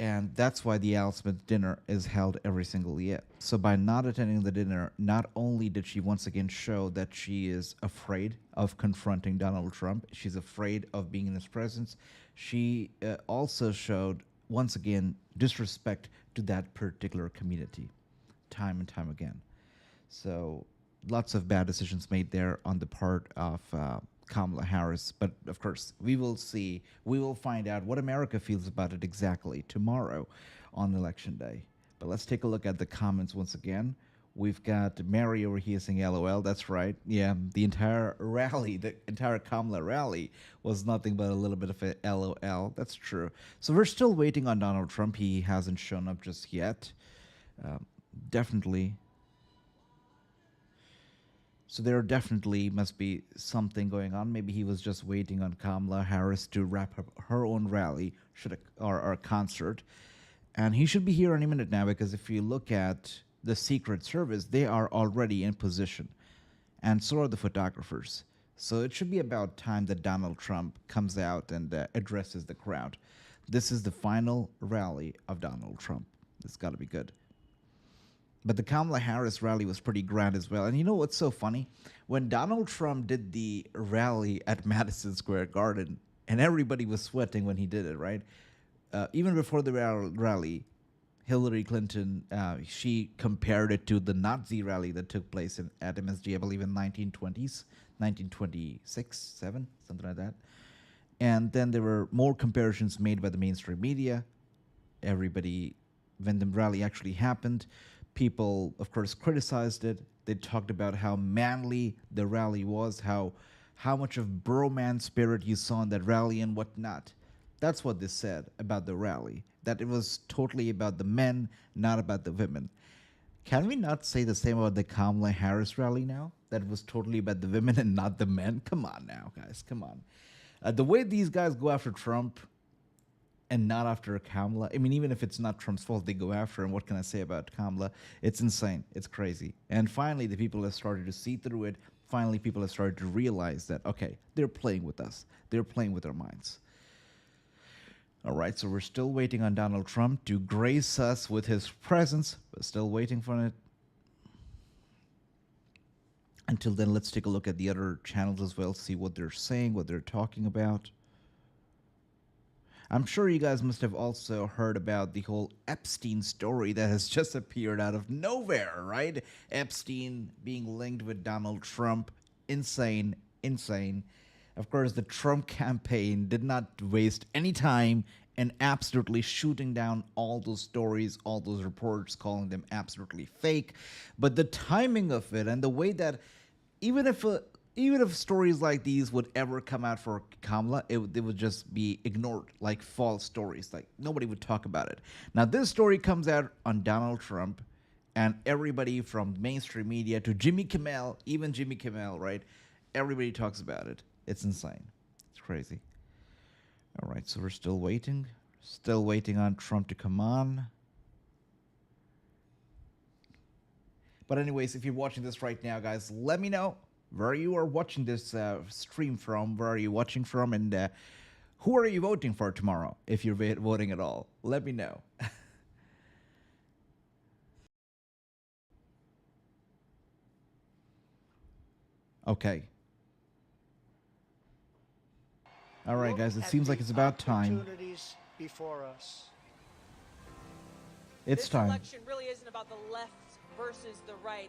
And that's why the Al Smith dinner is held every single year. So by not attending the dinner, not only did she once again show that she is afraid of confronting Donald Trump, she's afraid of being in his presence, she also showed, once again, disrespect to that particular community, time and time again. So lots of bad decisions made there on the part of Kamala Harris. But of course, we will see, we will find out what America feels about it exactly tomorrow on Election Day. But let's take a look at the comments once again. We've got Mary over here saying LOL. That's right. Yeah, the entire rally, the entire Kamala rally was nothing but a little bit of a LOL. That's true. So we're still waiting on Donald Trump. He hasn't shown up just yet. Definitely. So there definitely must be something going on. Maybe he was just waiting on Kamala Harris to wrap up her own rally or concert. And he should be here any minute now, because if you look at the Secret Service, they are already in position. And so are the photographers. So it should be about time that Donald Trump comes out and addresses the crowd. This is the final rally of Donald Trump. It's got to be good. But the Kamala Harris rally was pretty grand as well. And you know what's so funny? When Donald Trump did the rally at Madison Square Garden, and everybody was sweating when he did it, right? Even before the rally, Hillary Clinton, she compared it to the Nazi rally that took place at MSG, I believe, in 1920s, 1926, 7, something like that. And then there were more comparisons made by the mainstream media. Everybody, when the rally actually happened, people, of course, criticized it. They talked about how manly the rally was, how much of bromance spirit you saw in that rally and whatnot. That's what they said about the rally, that it was totally about the men, not about the women. Can we not say the same about the Kamala Harris rally now? That it was totally about the women and not the men? Come on now, guys, come on. The way these guys go after Trump and not after Kamala, I mean, even if it's not Trump's fault, they go after him. What can I say about Kamala? It's insane. It's crazy. And finally, the people have started to see through it. Finally, people have started to realize that, okay, they're playing with us. They're playing with our minds. All right, so we're still waiting on Donald Trump to grace us with his presence. We're still waiting for it. Until then, let's take a look at the other channels as well, see what they're saying, what they're talking about. I'm sure you guys must have also heard about the whole Epstein story that has just appeared out of nowhere, right? Epstein being linked with Donald Trump. Insane, insane. Of course, the Trump campaign did not waste any time in absolutely shooting down all those stories, all those reports, calling them absolutely fake. But the timing of it and the way that even if stories like these would ever come out for Kamala, it would just be ignored, like false stories. Like nobody would talk about it. Now, this story comes out on Donald Trump, and everybody from mainstream media to Jimmy Kimmel, even Jimmy Kimmel, right? Everybody talks about it. It's insane. It's crazy. All right, so we're still waiting. Still waiting on Trump to come on. But anyways, if you're watching this right now, guys, let me know where you are watching this stream from, where are you watching from, and who are you voting for tomorrow, if you're voting at all. Let me know. Okay. All right, guys, it seems like it's about time. Before us. It's time. This election really isn't about the left versus the right.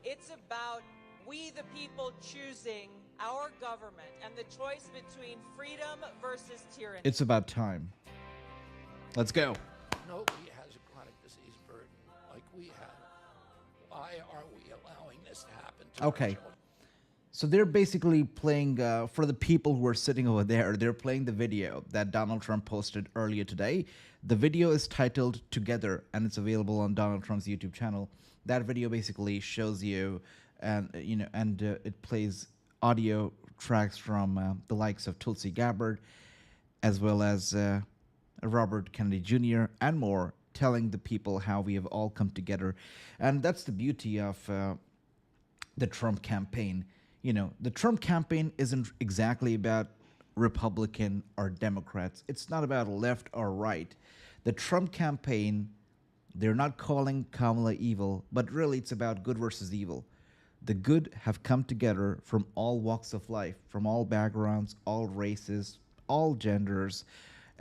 It's about we the people choosing our government and the choice between freedom versus tyranny. It's about time. Let's go. Nobody has a chronic disease burden like we have. Why are we allowing this to happen to our children? So they're basically playing, for the people who are sitting over there, they're playing the video that Donald Trump posted earlier today. The video is titled Together, and it's available on Donald Trump's YouTube channel. That video basically shows you, and it plays audio tracks from the likes of Tulsi Gabbard, as well as Robert Kennedy Jr. and more, telling the people how we have all come together. And that's the beauty of the Trump campaign. The Trump campaign isn't exactly about Republican or Democrats. It's not about left or right. The Trump campaign, they're not calling Kamala evil, but really it's about good versus evil. The good have come together from all walks of life, from all backgrounds, all races, all genders,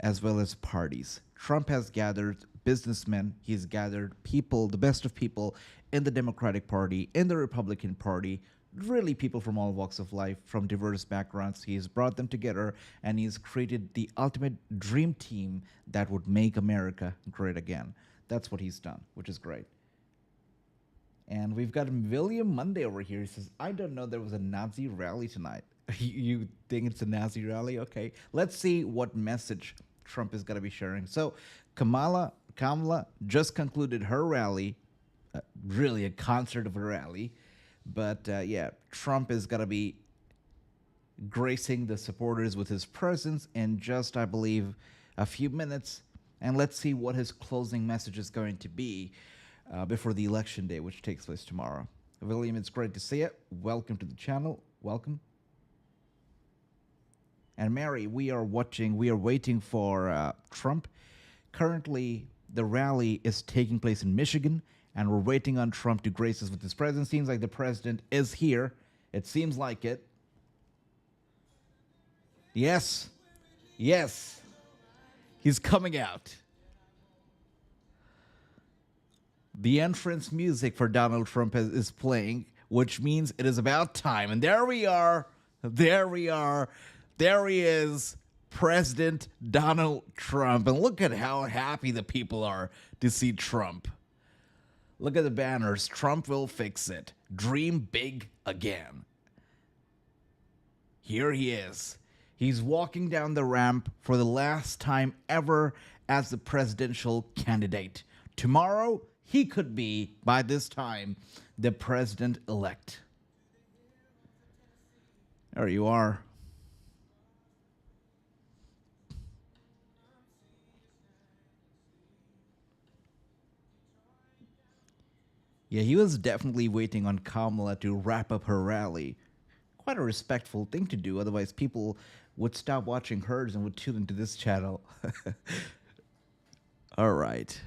as well as parties. Trump has gathered businessmen, he's gathered people, the best of people in the Democratic Party, in the Republican Party, really people from all walks of life, from diverse backgrounds. He's brought them together and he's created the ultimate dream team that would make America great again. That's what he's done, which is great. And we've got William Monday over here. He says, I don't know there was a Nazi rally tonight. You think it's a Nazi rally? Okay. Let's see what message Trump is going to be sharing. So Kamala just concluded her rally, really a concert of a rally. But yeah, Trump is going to be gracing the supporters with his presence in just, I believe, a few minutes. And let's see what his closing message is going to be before the election day, which takes place tomorrow. William, it's great to see you. Welcome to the channel. Welcome. And Mary, we are waiting for Trump. Currently, the rally is taking place in Michigan, and we're waiting on Trump to grace us with his presence. Seems like the president is here. It seems like it. Yes. Yes. He's coming out. The entrance music for Donald Trump is playing, which means it is about time. And there we are. There we are. There he is, President Donald Trump. And look at how happy the people are to see Trump. Look at the banners. Trump will fix it. Dream big again. Here he is. He's walking down the ramp for the last time ever as the presidential candidate. Tomorrow, he could be, by this time, the president-elect. There you are. Yeah, he was definitely waiting on Kamala to wrap up her rally. Quite a respectful thing to do, otherwise people would stop watching hers and would tune into this channel. All right.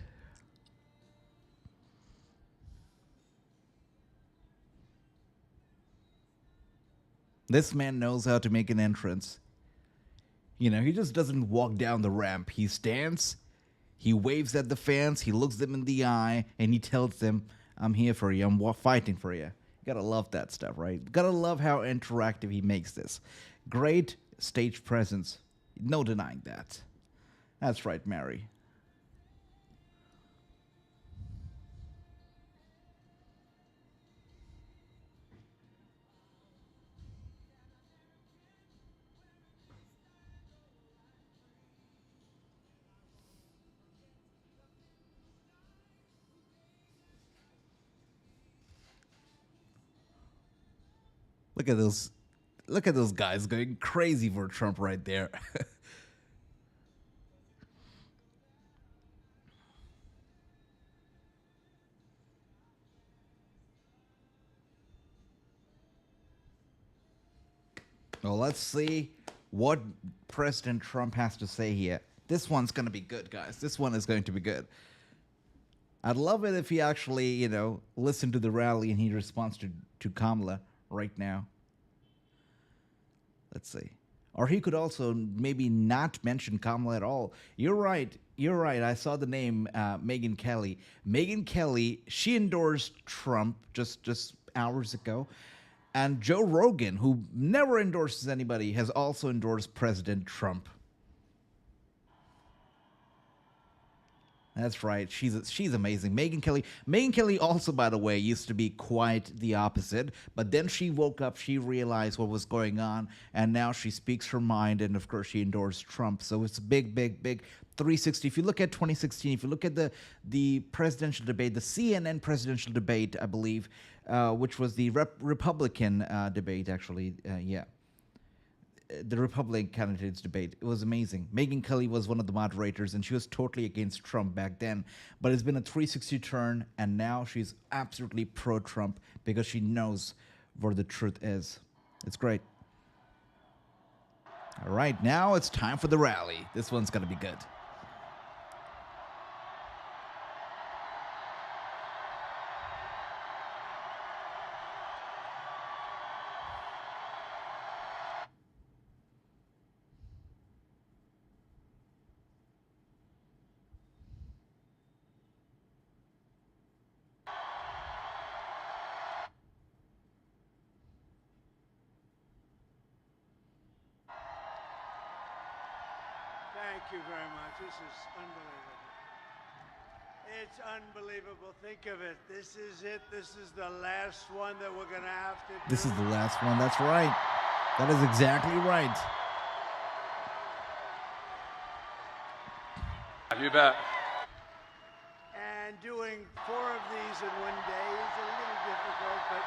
This man knows how to make an entrance. He just doesn't walk down the ramp. He stands, he waves at the fans, he looks them in the eye, and he tells them, I'm here for you. I'm fighting for you. You gotta love that stuff, right? Gotta love how interactive he makes this. Great stage presence. No denying that. That's right, Mary. Look at those guys going crazy for Trump right there. Well, let's see what President Trump has to say here. This one's going to be good, guys. This one is going to be good. I'd love it if he actually, listened to the rally and he responds to Kamala right now. Let's see. Or he could also maybe not mention Kamala at all. You're right. I saw the name Megyn Kelly. Megyn Kelly, she endorsed Trump just hours ago. And Joe Rogan, who never endorses anybody, has also endorsed President Trump. That's right. She's amazing. Megyn Kelly also, by the way, used to be quite the opposite. But then she woke up, she realized what was going on, and now she speaks her mind, and of course she endorsed Trump. So it's a big 360. If you look at 2016, if you look at the presidential debate, the CNN presidential debate, I believe, which was the Republican debate, actually, the Republican candidates debate. It was amazing. Megyn Kelly was one of the moderators, and she was totally against Trump back then. But it's been a 360 turn, and now she's absolutely pro-Trump because she knows where the truth is. It's great. All right, now it's time for the rally. This one's gonna be good. Thank you very much. This is unbelievable. It's unbelievable. Think of it. This is it. This is the last one that we're going to have to do. This is the last one. That's right. That is exactly right. You bet. And doing 4 of these in one day is a little difficult, but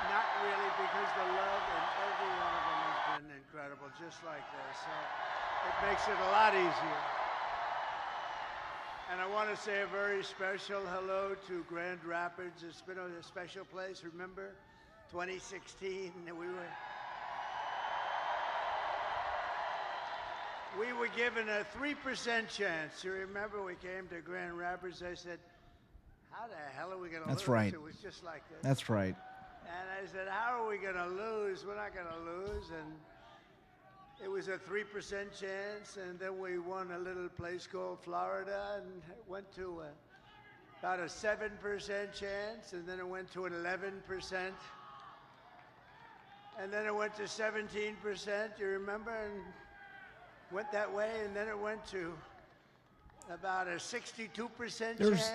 not really, because the love in every one of them has been incredible, just like this. So it makes it a lot easier. And I want to say a very special hello to Grand Rapids. It's been a special place. Remember 2016? We were given a 3% chance. You remember we came to Grand Rapids, I said, how the hell are we going to lose? That's right. It was just like this. That's right. And I said, how are we going to lose? We're not going to lose. And it was a 3% chance. And then we won a little place called Florida and went to about a 7% chance. And then it went to an 11%. And then it went to 17%, you remember? And went that way, and then it went to about a 62% chance.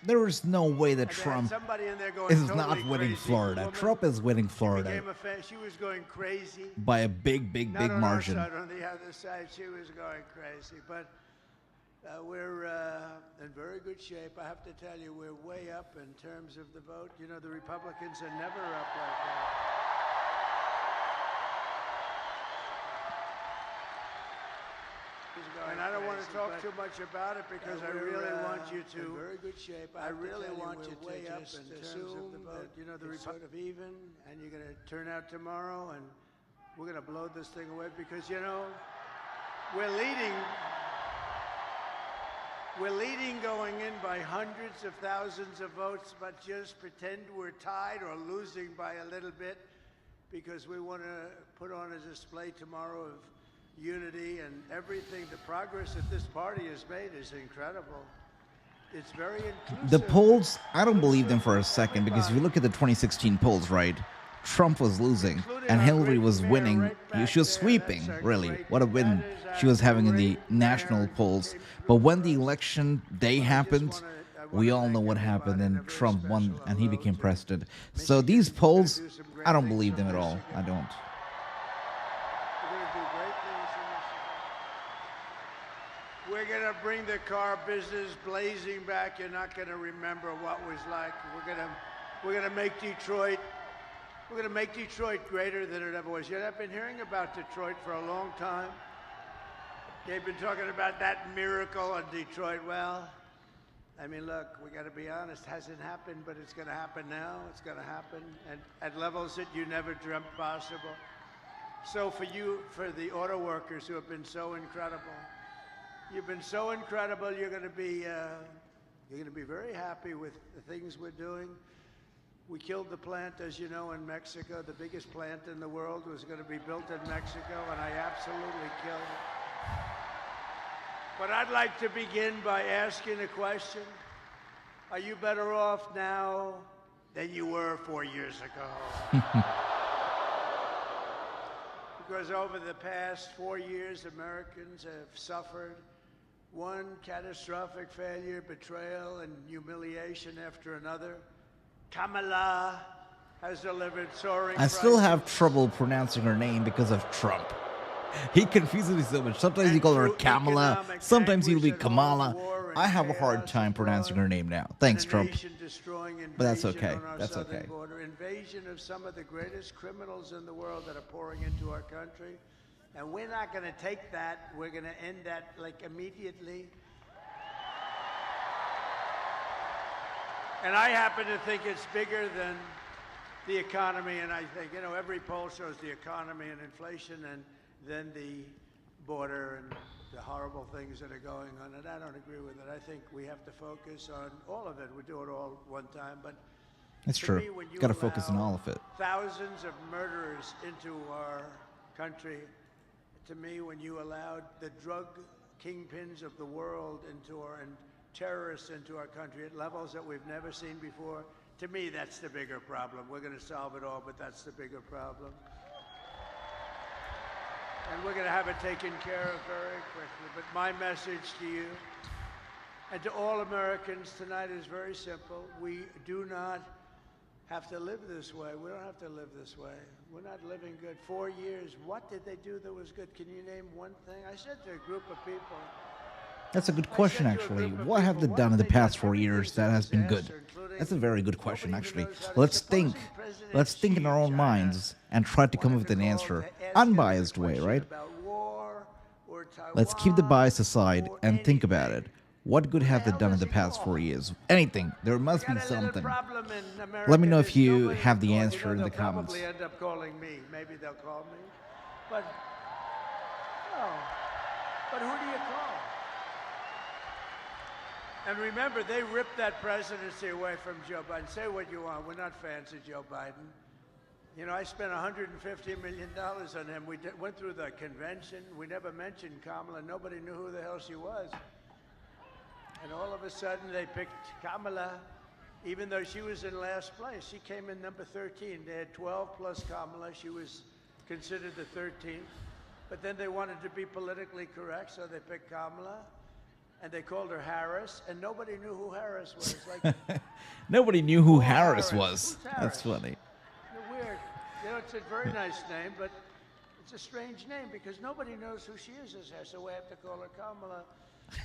There is no way that And they had Trump somebody in there going is totally not winning crazy. Florida. Woman, Trump is winning she Florida became a fan. She was going crazy. by a big, big, big Not on margin. our side, on the other side, she was going crazy. But we're in very good shape. I have to tell you, we're way up in terms of the vote. You know, the Republicans are never up like that. And I don't want to talk too much about it because I really want you to. In very good shape. I really want you to way up in terms of the vote. You know, the sort of even, and you're going to turn out tomorrow, and we're going to blow this thing away because, you know, we're leading. We're leading going in by hundreds of thousands of votes, but just pretend we're tied or losing by a little bit because we want to put on a display tomorrow of unity and everything. The progress that this party has made is incredible. It's very inclusive. The polls, I don't believe them for a second, because if you look at the 2016 polls, right, Trump was losing and Hillary was winning. She was sweeping, really. What a win she was having in the national polls. But when the election day happened, we all know what happened, and Trump won and he became president. So these polls, I don't believe them at all. I don't. We're going to bring the car business blazing back. You're not going to remember what it was like. We're going to make Detroit. We're going to make Detroit greater than it ever was. You know, I've been hearing about Detroit for a long time. They've been talking about that miracle in Detroit. Well, I mean, look, we got to be honest. It hasn't happened, but it's going to happen now. It's going to happen at levels that you never dreamt possible. So for you, for the auto workers who have been so incredible, you've been so incredible. You're going to be very happy with the things we're doing. We killed the plant, as you know, in Mexico. The biggest plant in the world was going to be built in Mexico, and I absolutely killed it. But I'd like to begin by asking a question. Are you better off now than you were 4 years ago? Because over the past 4 years, Americans have suffered one catastrophic failure, betrayal, and humiliation after another. Kamala has delivered soaring I still prices. have trouble pronouncing her name because of Trump. He confuses me so much. Sometimes you call her Kamala, sometimes he'll be Kamala. I have a hard time pronouncing her name now. Thanks, Trump. But that's okay. That's okay. Invasion of some of the greatest criminals in the world that are pouring into our country. And we're not going to take that. We're going to end that, like, immediately. And I happen to think it's bigger than the economy, and I think, you know, every poll shows the economy and inflation and then the border and the horrible things that are going on, and I don't agree with it. I think we have to focus on all of it. We do it all one time, but It's to true. me, when you Got to focus on allow all of it. thousands of murderers into our country, to me, when you allowed the drug kingpins of the world into our, and terrorists into our country at levels that we've never seen before, to me, that's the bigger problem. We're going to solve it all, but that's the bigger problem. And we're going to have it taken care of very quickly. But my message to you and to all Americans tonight is very simple. We do not have to live this way. We don't have to live this way. We're not living good. 4 years, what did they do that was good? Can you name one thing? I said to a group of people, That's a good question, actually. What have they done in the past 4 years that has been good? That's a very good question, actually. Let's think. Let's think in our own minds and try to come up with an answer. Unbiased way, right? Let's keep the bias aside and think about it. What good have they done in the past 4 years? Anything. There must be something. Let me know if you have the answer in the comments. They'll probably end up calling me. Maybe they'll call me. But, no. But who do you call? And remember, they ripped that presidency away from Joe Biden. Say what you want. We're not fans of Joe Biden. You know, I spent $150 million on him. We went through the convention. We never mentioned Kamala. Nobody knew who the hell she was. And all of a sudden, they picked Kamala, even though she was in last place. She came in number 13. They had 12 plus Kamala. She was considered the 13th. But then they wanted to be politically correct, so they picked Kamala. And they called her Harris, and nobody knew who Harris was. Like, Nobody knew who Harris was. Who's Harris? That's funny. Weird. You know, it's a very nice name, but it's a strange name because nobody knows who she is as Harris, so we have to call her Kamala.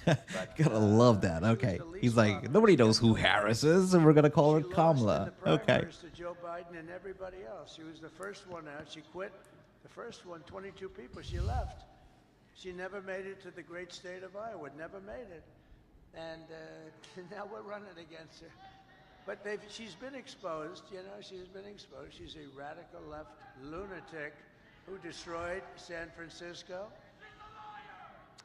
But, Gotta love that. Okay. He's like, nobody knows who Harris is, and we're gonna call her Kamala. Okay. To Joe Biden and everybody else. She was the first one out. She quit. The first one, 22 people. She left. She never made it to the great state of Iowa. Never made it. And now we're running against her. But she's been exposed. You know, she's been exposed. She's a radical left lunatic who destroyed San Francisco.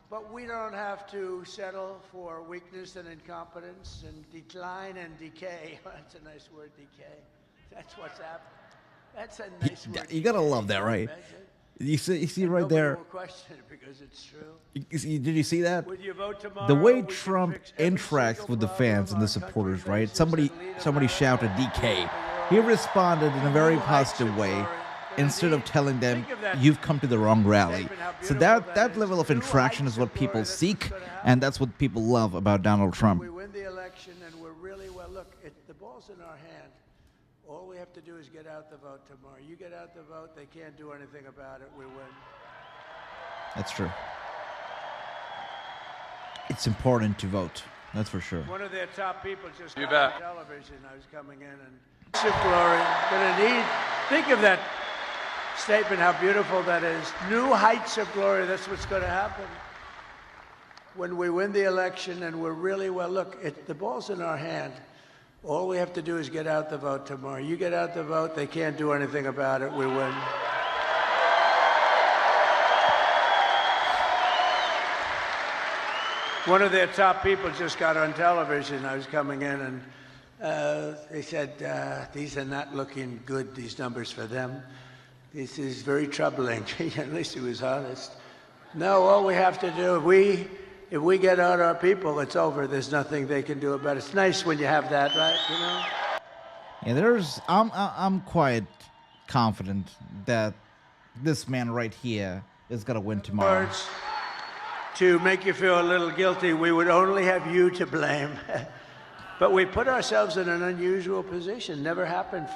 But we don't have to settle for weakness and incompetence and decline and decay. That's a nice word, decay. That's what's happening. That's a nice word. You gotta love that, right? You see right there. Will question it because it's true. Did you see that? Would you vote tomorrow? The way We can Trump fix every interacts single with the problem fans and the our supporters, country right? faces Somebody and lead shouted America DK. to He the world. responded in a very New heights positive of way glory. instead of telling them, Think of that you've come to the wrong rally. statement, how So beautiful that is. level of New interaction heights is what of people glory. That's seek, what's gonna happen. and that's what people love about Donald Trump. We win the election and we're really well. Look, the ball's in our hand. All we have to do is get out the vote tomorrow. You get out the vote, they can't do anything about it. We win. That's true. It's important to vote. That's for sure. One of their top people just You got bet. on television. I was coming in and of glory. Gonna need. Think of that statement. How beautiful that is. New heights of glory. That's what's going to happen when we win the election and we're really well. Look, the ball's in our hand. All we have to do is get out the vote tomorrow. You get out the vote, they can't do anything about it. We win. One of their top people just got on television. I was coming in and they said, these are not looking good, these numbers for them. This is very troubling. At least he was honest. No, all we have to do, if we get out our people, it's over. There's nothing they can do about it. It's nice when you have that, right? You know? Yeah, I'm quite confident that this man right here is gonna win tomorrow. Words to make you feel a little guilty, we would only have you to blame. But we put ourselves in an unusual position. Never happened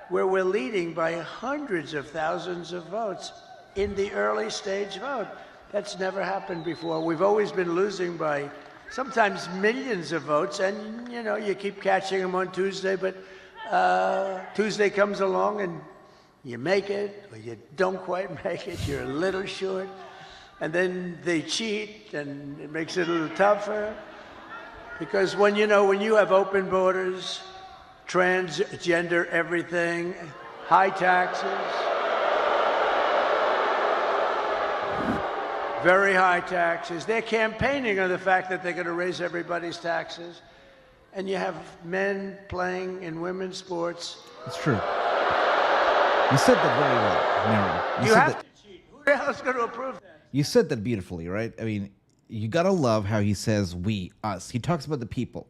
where we're leading by hundreds of thousands of votes in the early stage vote. That's never happened before. We've always been losing by sometimes millions of votes, and you know, you keep catching them on Tuesday, but Tuesday comes along and you make it, or you don't quite make it, you're a little short, and then they cheat, and it makes it a little tougher. Because when you have open borders, transgender everything, high taxes, very high taxes. They're campaigning on the fact that they're going to raise everybody's taxes. And you have men playing in women's sports. It's true. You said that very well, Mary. You have to cheat. Who the hell is going to approve that? You said that beautifully, right? I mean, you gotta love how he says we, us. He talks about the people.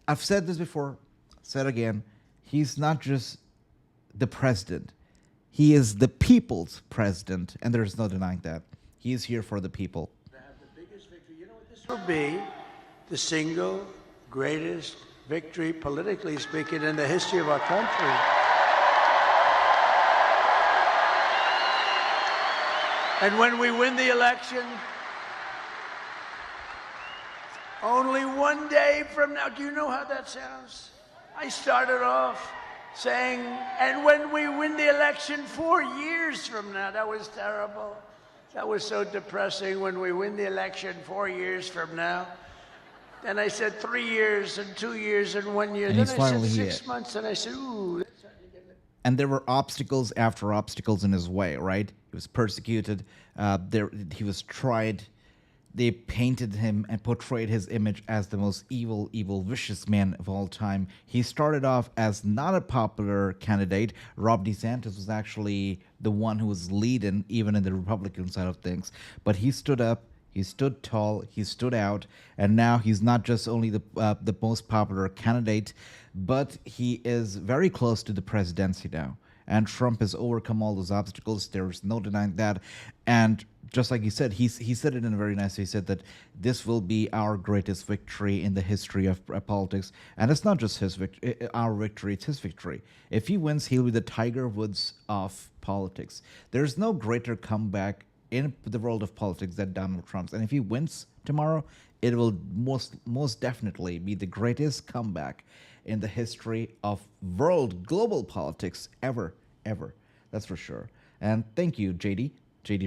I've said this before, said again, he's not just the president. He is the people's president, and there's no denying that. He is here for the people. To have the biggest victory, you know what this will be? The single greatest victory, politically speaking, in the history of our country. And when we win the election, only one day from now, do you know how that sounds? I started off saying, and when we win the election 4 years from now, that was terrible. That was so depressing. When we win the election 4 years from now. Then I said 3 years and 2 years and 1 year. And then he's I said finally 6 here. months, and I said, ooh. And there were obstacles after obstacles in his way, right? He was persecuted. He was tried. They painted him and portrayed his image as the most evil, vicious man of all time. He started off as not a popular candidate. Rob DeSantis was actually the one who was leading, even in the Republican side of things. But he stood up. He stood tall, he stood out, and now he's not just only the most popular candidate, but he is very close to the presidency now. And Trump has overcome all those obstacles. There's no denying that. And just like he said, he said it in a very nice way. He said that this will be our greatest victory in the history of politics. And it's not just our victory, it's his victory. If he wins, he'll be the Tiger Woods of politics. There's no greater comeback in the world of politics than Donald Trump's. And if he wins tomorrow, it will most definitely be the greatest comeback in the history of global politics ever. That's for sure. And thank you, JD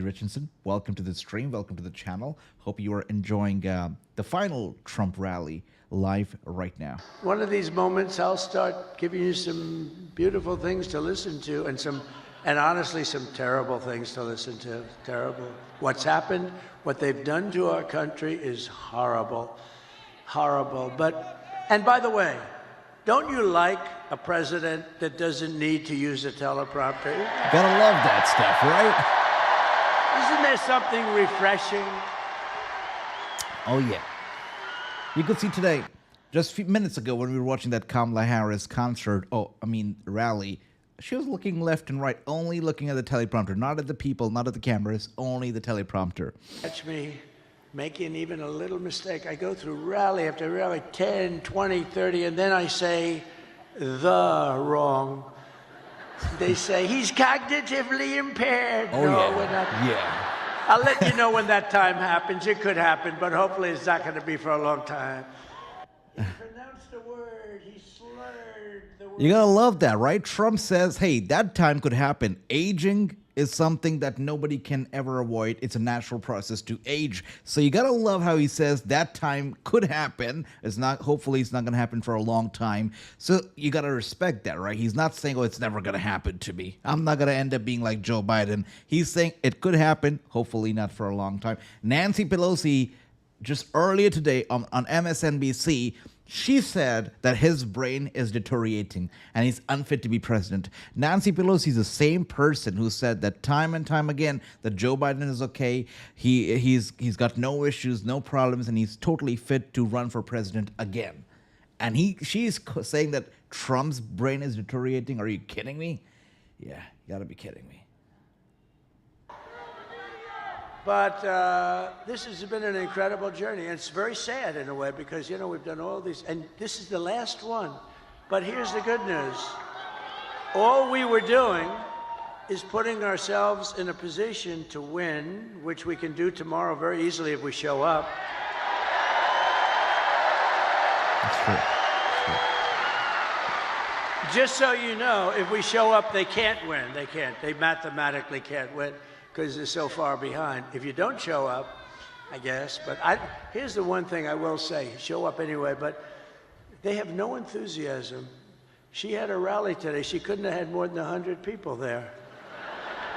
Richardson. Welcome to the stream. Welcome to the channel. Hope you are enjoying the final Trump rally live right now. One of these moments, I'll start giving you some beautiful things to listen to and honestly, some terrible things to listen to. Terrible. What's happened, what they've done to our country is horrible. Horrible. And by the way, don't you like a president that doesn't need to use a teleprompter? Gotta love that stuff, right? Isn't there something refreshing? Oh, yeah. You could see today, just a few minutes ago when we were watching that Kamala Harris rally, she was looking left and right, only looking at the teleprompter, not at the people, not at the cameras, only the teleprompter. Catch me making even a little mistake. I go through rally after rally, 10, 20, 30, and then I say the wrong. They say, he's cognitively impaired. Oh, no, yeah. we're not. Yeah. I'll let you know when that time happens. It could happen, but hopefully it's not going to be for a long time. He pronounced a word. He slurred the word. You gotta love that, right? Trump says, hey, that time could happen. Aging is something that nobody can ever avoid. It's a natural process to age. So you gotta love how he says that time could happen. Hopefully it's not gonna happen for a long time. So you gotta respect that, right? He's not saying, oh, it's never gonna happen to me. I'm not gonna end up being like Joe Biden. He's saying it could happen, hopefully not for a long time. Nancy Pelosi, just earlier today on MSNBC, she said that his brain is deteriorating and he's unfit to be president. Nancy Pelosi is the same person who said that time and time again that Joe Biden is okay, he's got no issues, no problems, and he's totally fit to run for president again. And she's saying that Trump's brain is deteriorating. Are you kidding me? Yeah, you gotta be kidding me. But this has been an incredible journey. And it's very sad in a way because, we've done all these, and this is the last one. But here's the good news. All we were doing is putting ourselves in a position to win, which we can do tomorrow very easily if we show up. That's true. Just so you know, if we show up, they can't win. They can't. They mathematically can't win because they're so far behind. If you don't show up, I guess. But here's the one thing I will say. Show up anyway, but they have no enthusiasm. She had a rally today. She couldn't have had more than 100 people there.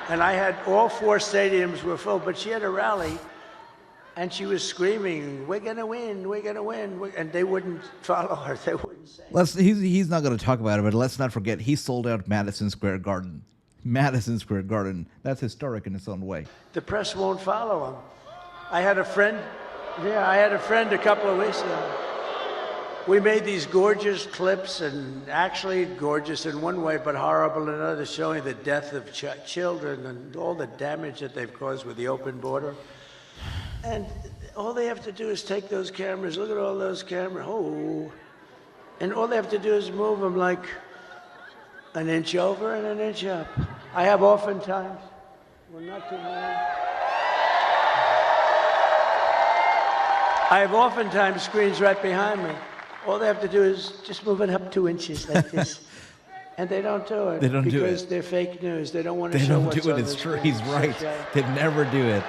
And I had all 4 stadiums were full, but she had a rally, and she was screaming, "We're gonna win, we're gonna win," and they wouldn't follow her. They wouldn't say. He's not going to talk about it, but let's not forget he sold out Madison Square Garden. Madison Square Garden. That's historic in its own way. The press won't follow him. I had a friend a couple of weeks ago. We made these gorgeous clips, and actually gorgeous in one way, but horrible in another, showing the death of children and all the damage that they've caused with the open border. And all they have to do is take those cameras, look at all those cameras, and all they have to do is move them like an inch over and an inch up. I have oftentimes, well, not too many. I have oftentimes screens right behind me. All they have to do is just move it up 2 inches like this. And they don't do it. They don't do it. Because they're fake news. They don't want to They show don't what's do on it. the It's true. screen. He's right. Okay. They never do it.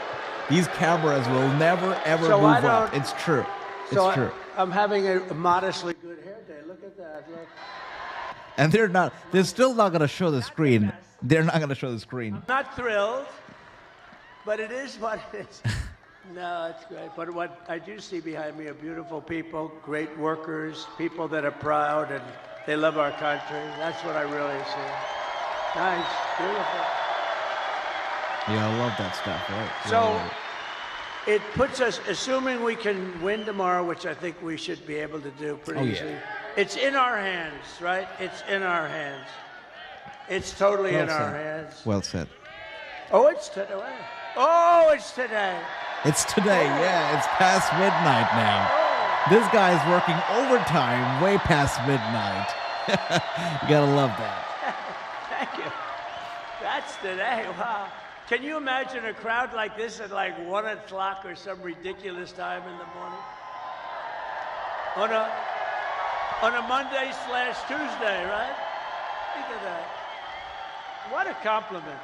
These cameras will never, ever So move up. It's true. So It's true. I'm having a modestly good hair day. Look at that. Look. And they're still not going to show the screen. They're not going to show the screen. Not thrilled, but it is what it is. No, it's great. But what I do see behind me are beautiful people, great workers, people that are proud and they love our country. That's what I really see. Nice, beautiful. Yeah, I love that stuff, right? So it puts us, assuming we can win tomorrow, which I think we should be able to do pretty easily. It's in our hands, right? It's in our hands. It's totally in our hands. Well said. Oh, it's today. Oh, it's today. It's today, yeah. It's past midnight now. This guy's working overtime way past midnight. You gotta love that. Thank you. That's today. Wow. Can you imagine a crowd like this at like 1 o'clock or some ridiculous time in the morning? On a Monday/Tuesday, right? Think of that. What a compliment.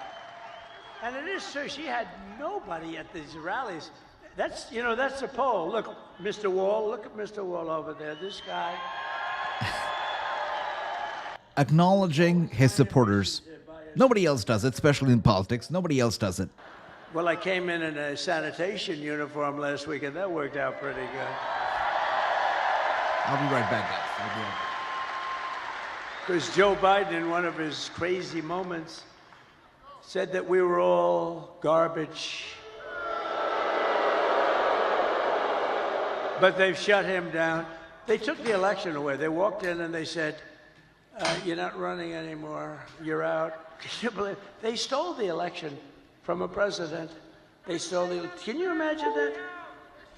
And it is, sir, she had nobody at these rallies. That's a poll. Look, Mr. Wall, look at Mr. Wall over there. This guy. Acknowledging his supporters. Nobody else does it, especially in politics. Nobody else does it. Well, I came in a sanitation uniform last week, and that worked out pretty good. I'll be right back, guys. I'll be right back. Because Joe Biden, in one of his crazy moments, said that we were all garbage. But they've shut him down. They took the election away. They walked in and they said, you're not running anymore. You're out. Can you believe? They stole the election from a president. They stole the. Can you imagine that?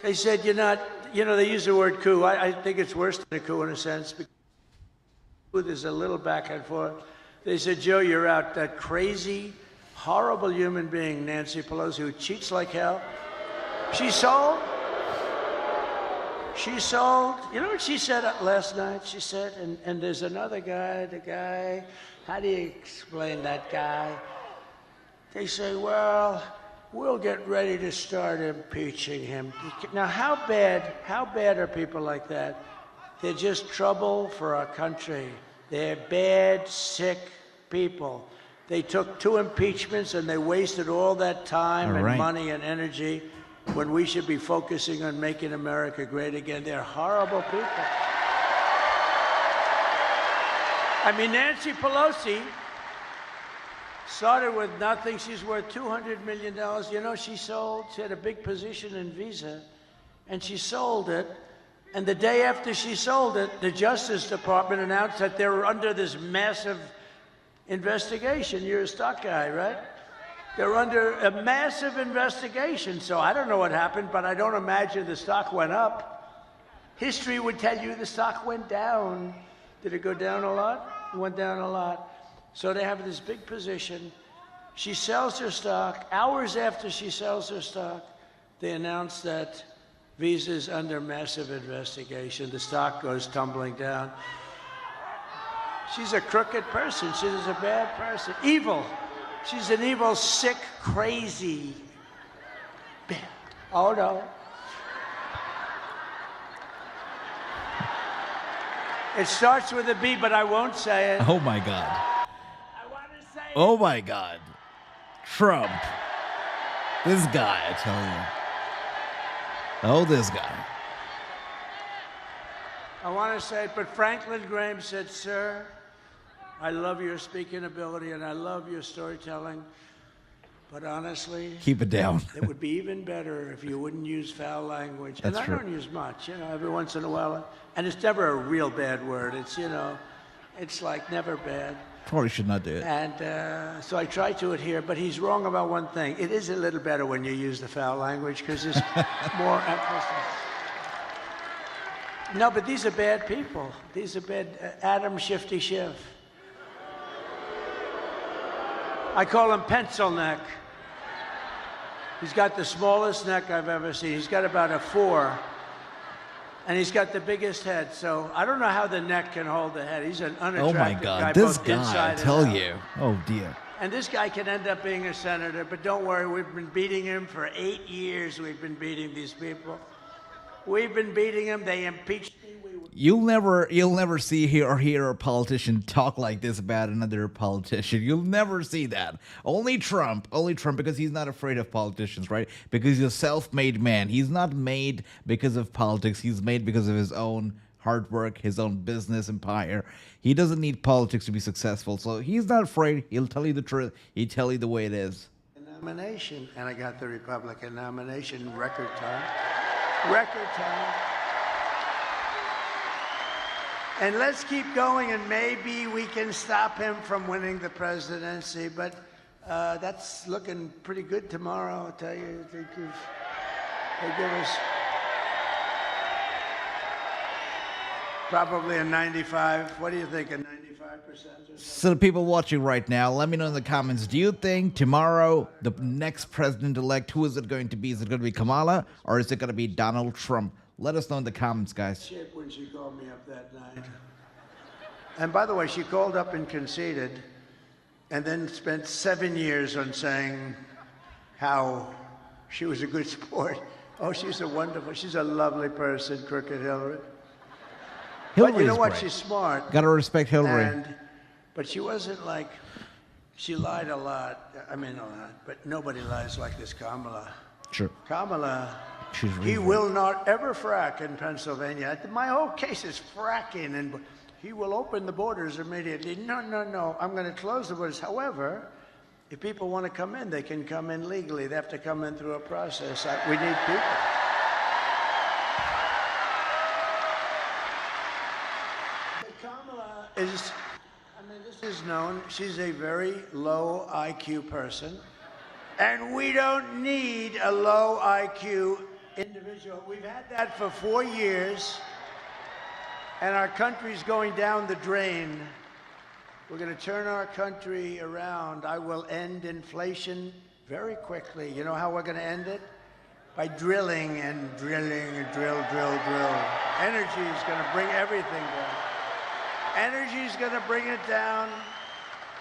They said, you're not, they use the word coup. I think it's worse than a coup in a sense. Because there's a little back and forth. They said, Joe, you're out. That crazy, horrible human being, Nancy Pelosi, who cheats like hell. She sold. You know what she said last night? She said, and there's another guy, the guy, how do you explain that guy? They say, well, we'll get ready to start impeaching him. Now, how bad are people like that? They're just trouble for our country. They're bad, sick people. They took 2 impeachments and they wasted all that time and money and energy when we should be focusing on making America great again. They're horrible people. I mean, Nancy Pelosi started with nothing. She's worth $200 million. She had a big position in Visa, and she sold it. And the day after she sold it, the Justice Department announced that they were under this massive investigation. You're a stock guy, right? They're under a massive investigation. So I don't know what happened, but I don't imagine the stock went up. History would tell you the stock went down. Did it go down a lot? It went down a lot. So they have this big position. She sells her stock. Hours after she sells her stock, they announce that Visa's under massive investigation. The stock goes tumbling down. She's a crooked person. She's a bad person. Evil. She's an evil, sick, crazy. Oh, no. It starts with a B, but I won't say it. Oh my God. I want to say it. Oh my God. Trump. This guy, I tell you. Oh, this guy. I want to say it, but Franklin Graham said, "Sir, I love your speaking ability and I love your storytelling, but honestly, Keep it down. it would be even better if you wouldn't use foul language." That's and I true. don't use much, every once in a while. And it's never a real bad word. It's, it's like never bad. Probably should not do it. And so I try to adhere, but he's wrong about one thing. It is a little better when you use the foul language because there's more emphasis. No, but these are bad people. These are bad. Adam Shifty Schiff. I call him pencil neck. He's got the smallest neck I've ever seen. He's got about a 4. And he's got the biggest head. So I don't know how the neck can hold the head. He's an unattractive Oh my guy. God. This both guy, I inside and tell out. you. Oh dear. And this guy can end up being a senator, but don't worry, we've been beating him for 8 years. We've been beating these people. We've been beating him. They impeached me. You'll never see or hear a politician talk like this about another politician. You'll never see that. Only Trump, because he's not afraid of politicians, right? Because he's a self-made man. He's not made because of politics. He's made because of his own hard work, his own business empire. He doesn't need politics to be successful, so he's not afraid. He'll tell you the truth. He'll tell you the way it is. Nomination, and I got the Republican nomination in record time. Record time. And let's keep going, and maybe we can stop him from winning the presidency. But that's looking pretty good tomorrow, I'll tell you. They give us probably a 95. What do you think, a 95% or something? So the people watching right now, let me know in the comments, do you think tomorrow the next president-elect, who is it going to be? Is it going to be Kamala, or is it going to be Donald Trump? Let us know in the comments, guys. When she called me up that night. And by the way, she called up and conceded, and then spent 7 years on saying how she was a good sport. Oh, she's a lovely person, Crooked Hillary. But you know what? Great. She's smart. Gotta respect Hillary. But she wasn't like, she lied a lot. I mean, a lot. But nobody lies like this Kamala. Sure. Kamala, She's really he great. will not ever frack in Pennsylvania. My whole case is fracking, and he will open the borders immediately. No. I'm going to close the borders. However, if people want to come in, they can come in legally. They have to come in through a process. We need people. Kamala is, this is known. She's a very low IQ person. And we don't need a low IQ individual. We've had that for 4 years, and our country's going down the drain. We're going to turn our country around. I will end inflation very quickly. You know how we're going to end it? By drilling and drilling and drill. Energy is going to bring everything down. Energy is going to bring it down.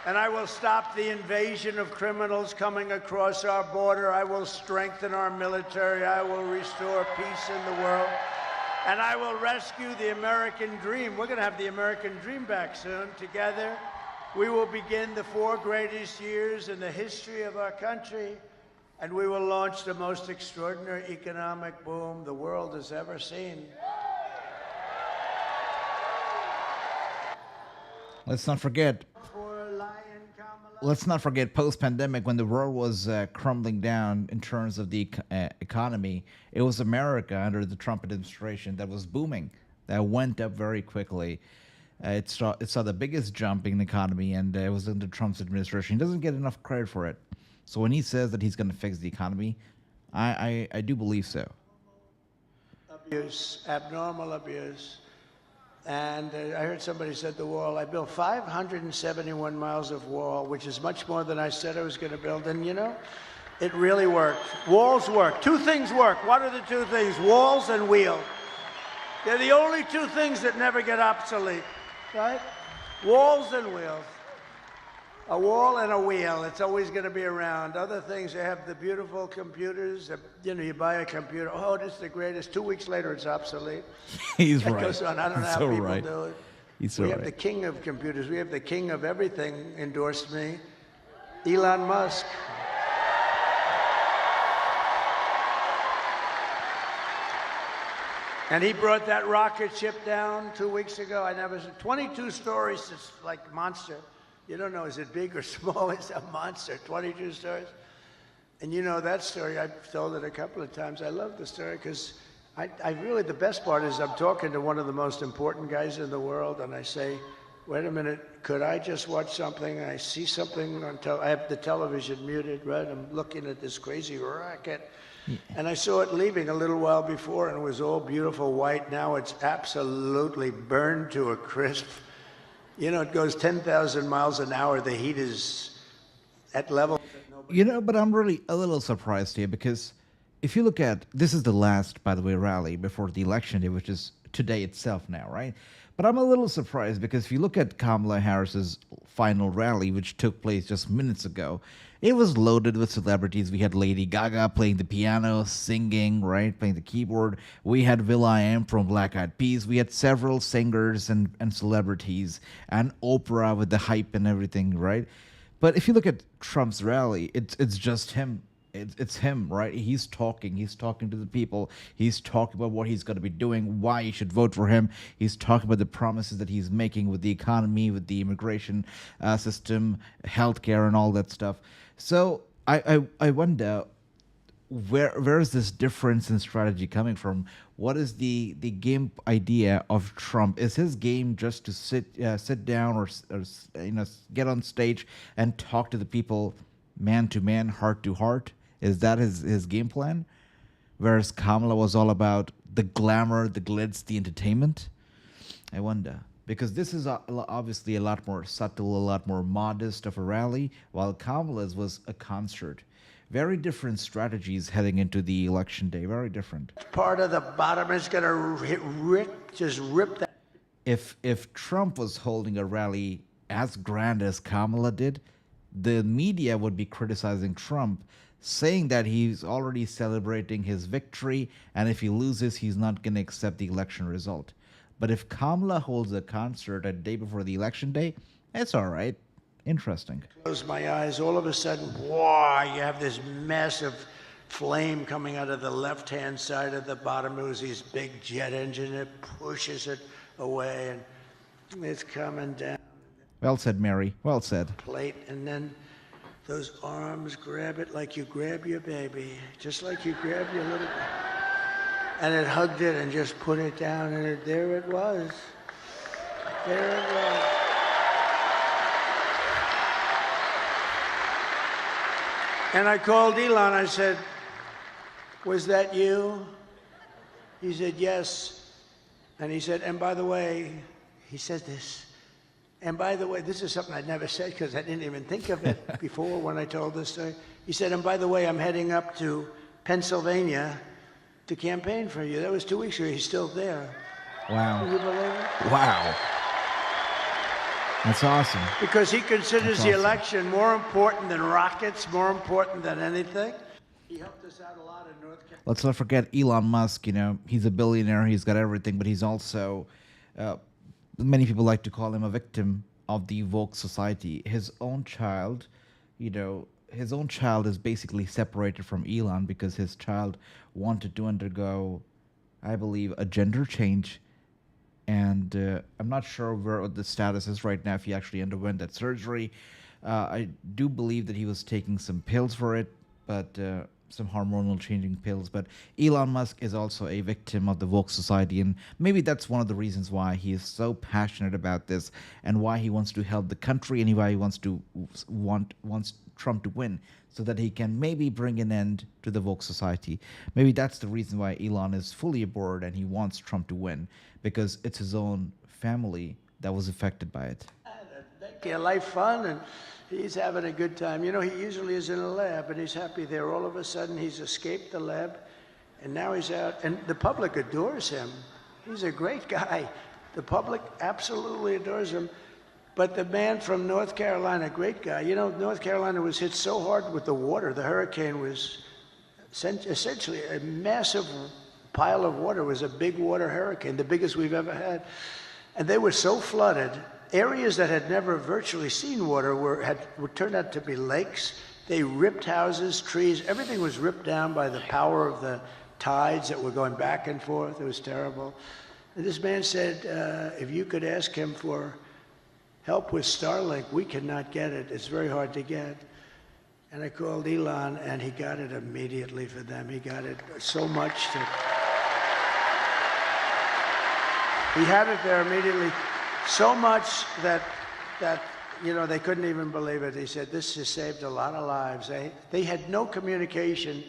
And I will stop the invasion of criminals coming across our border. I will strengthen our military. I will restore peace in the world. And I will rescue the American dream. We're going to have the American dream back soon. Together, we will begin the 4 greatest years in the history of our country. And we will launch the most extraordinary economic boom the world has ever seen. Let's not forget post-pandemic, when the world was crumbling down in terms of the economy, it was America under the Trump administration that was booming, that went up very quickly. It saw the biggest jump in the economy, and it was under Trump's administration. He doesn't get enough credit for it. So when he says that he's going to fix the economy, I do believe so. Abuse, abnormal abuse. And I heard somebody said the wall. I built 571 miles of wall, which is much more than I said I was going to build. And, it really worked. Walls work. 2 things work. What are the 2 things? Walls and wheel. They're the only 2 things that never get obsolete, right? Walls and wheels. A wall and a wheel. It's always going to be around. Other things, they have the beautiful computers. You buy a computer. Oh, this is the greatest. 2 weeks later, it's obsolete. He's That right. goes on. I don't know how So people right. do it. He's We all have right. the king of computers. We have the king of everything endorsed me, Elon Musk. And he brought that rocket ship down 2 weeks ago. I never said 22 stories. It's like monster. You don't know, is it big or small? It's a monster, 22 stories. And you know that story, I've told it a couple of times. I love the story because I really, the best part is I'm talking to one of the most important guys in the world and I say, wait a minute, could I just watch something? And I see something on I have the television muted, right? I'm looking at this crazy rocket. Yeah. And I saw it leaving a little while before and it was all beautiful white. Now it's absolutely burned to a crisp. You know, it goes 10,000 miles an hour. The heat is at level. You know, but I'm really a little surprised here because if you look at, this is the last, by the way, rally before the election day, which is today itself now, right? But I'm a little surprised because if you look at Kamala Harris's final rally, which took place just minutes ago, it was loaded with celebrities. We had Lady Gaga playing the piano, singing, right, playing the keyboard. We had will.i.am from Black Eyed Peas. We had several singers and celebrities, and Oprah with the hype and everything, right? But if you look at Trump's rally, it's just him. It's him, right? He's talking to the people. He's talking about what he's going to be doing, why you should vote for him. He's talking about the promises that he's making with the economy, with the immigration system, healthcare, and all that stuff. So I wonder, where is this difference in strategy coming from? What is the game idea of Trump? Is his game just to sit down or get on stage and talk to the people man to man, heart to heart? Is that his game plan? Whereas Kamala was all about the glamour, the glitz, the entertainment? I wonder. Because this is obviously a lot more subtle, a lot more modest of a rally, while Kamala's was a concert. Very different strategies heading into the election day. Very different. Part of the bottom is going to just rip that. If Trump was holding a rally as grand as Kamala did, the media would be criticizing Trump, saying that he's already celebrating his victory, and if he loses, he's not going to accept the election result. But if Kamala holds a concert a day before the election day, it's all right. Interesting. Close my eyes. All of a sudden, wow, you have this massive flame coming out of the left-hand side of the bottom. It was this big jet engine. It pushes it away, and it's coming down. Well said, Mary. Well said. Plate, and then those arms grab it like you grab your baby, just like you grab your little. And it hugged it and just put it down, and there it was. There it was. And I called Elon. I said, "Was that you?" He said, "Yes." And he said, "And by the way," he said this. And by the way, this is something I'd never said because I didn't even think of it before when I told this story. He said, "And by the way, I'm heading up to Pennsylvania to campaign for you." That was 2 weeks ago. He's still there. Wow. Can you believe it? Wow. That's awesome. Because he considers That's the awesome. election more important than rockets, more important than anything. He helped us out a lot in North Carolina. Let's not forget Elon Musk. You know, he's a billionaire. He's got everything, but he's also, many people like to call him a victim of the woke society. His own child, his own child is basically separated from Elon because his child wanted to undergo, I believe, a gender change. And I'm not sure where the status is right now, if he actually underwent that surgery. I do believe that he was taking some pills for it, but some hormonal changing pills. But Elon Musk is also a victim of the woke society, and maybe that's one of the reasons why he is so passionate about this and why he wants to help the country and why he wants Trump to win, so that he can maybe bring an end to the woke society. Maybe that's the reason why Elon is fully aboard and he wants Trump to win, because it's his own family that was affected by it. Make life fun, and he's having a good time. You know, he usually is in a lab, and he's happy there. All of a sudden, he's escaped the lab, and now he's out, and the public adores him. He's a great guy. The public absolutely adores him. But the man from North Carolina, great guy. You know, North Carolina was hit so hard with the water. The hurricane was essentially a massive pile of water. It was a big water hurricane, the biggest we've ever had. And they were so flooded, areas that had never virtually seen water would turn out to be lakes. They ripped houses, trees, everything was ripped down by the power of the tides that were going back and forth. It was terrible. And this man said, if you could ask him for help with Starlink, we cannot get it. It's very hard to get. And I called Elon, and he got it immediately for them. He got it so much that he had it there immediately, so much that they couldn't even believe it. He said, this has saved a lot of lives. They had no communication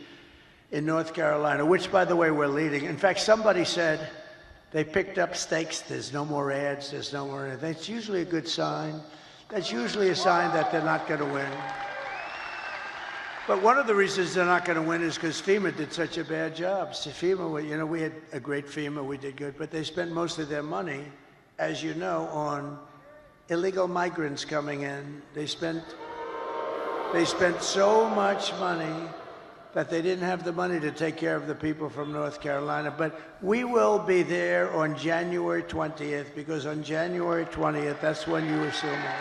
in North Carolina, which, by the way, we're leading. In fact, somebody said they picked up stakes. There's no more ads. There's no more. That's usually a good sign. That's usually a sign that they're not going to win. But one of the reasons they're not going to win is because FEMA did such a bad job. So FEMA, we had a great FEMA. We did good. But they spent most of their money, as you know, on illegal migrants coming in. They spent so much money that they didn't have the money to take care of the people from North Carolina. But we will be there on January 20th, because on January 20th, that's when you assume it.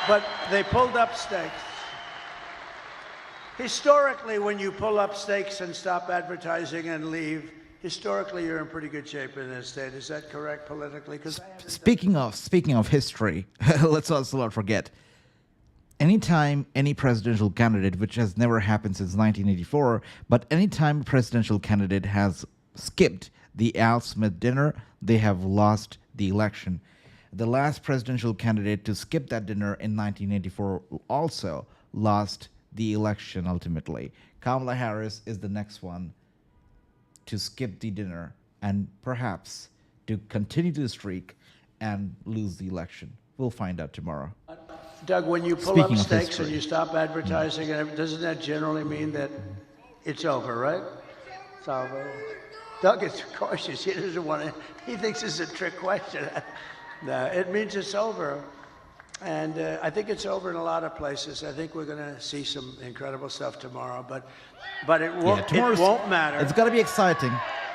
But they pulled up stakes. Historically, when you pull up stakes and stop advertising and leave, historically, you're in pretty good shape in this state. Is that correct politically? Speaking of history, let's also not forget, anytime any presidential candidate, which has never happened since 1984, but anytime a presidential candidate has skipped the Al Smith dinner, they have lost the election. The last presidential candidate to skip that dinner in 1984 also lost the election ultimately. Kamala Harris is the next one to skip the dinner and perhaps to continue the streak and lose the election. We'll find out tomorrow. Doug, when you pull up stakes and you stop advertising, doesn't that generally mean that it's over, right? It's over. Doug is cautious. He doesn't want to. He thinks it's a trick question. No, it means it's over. And I think it's over in a lot of places. I think we're going to see some incredible stuff tomorrow. But it won't matter. It's going to be exciting.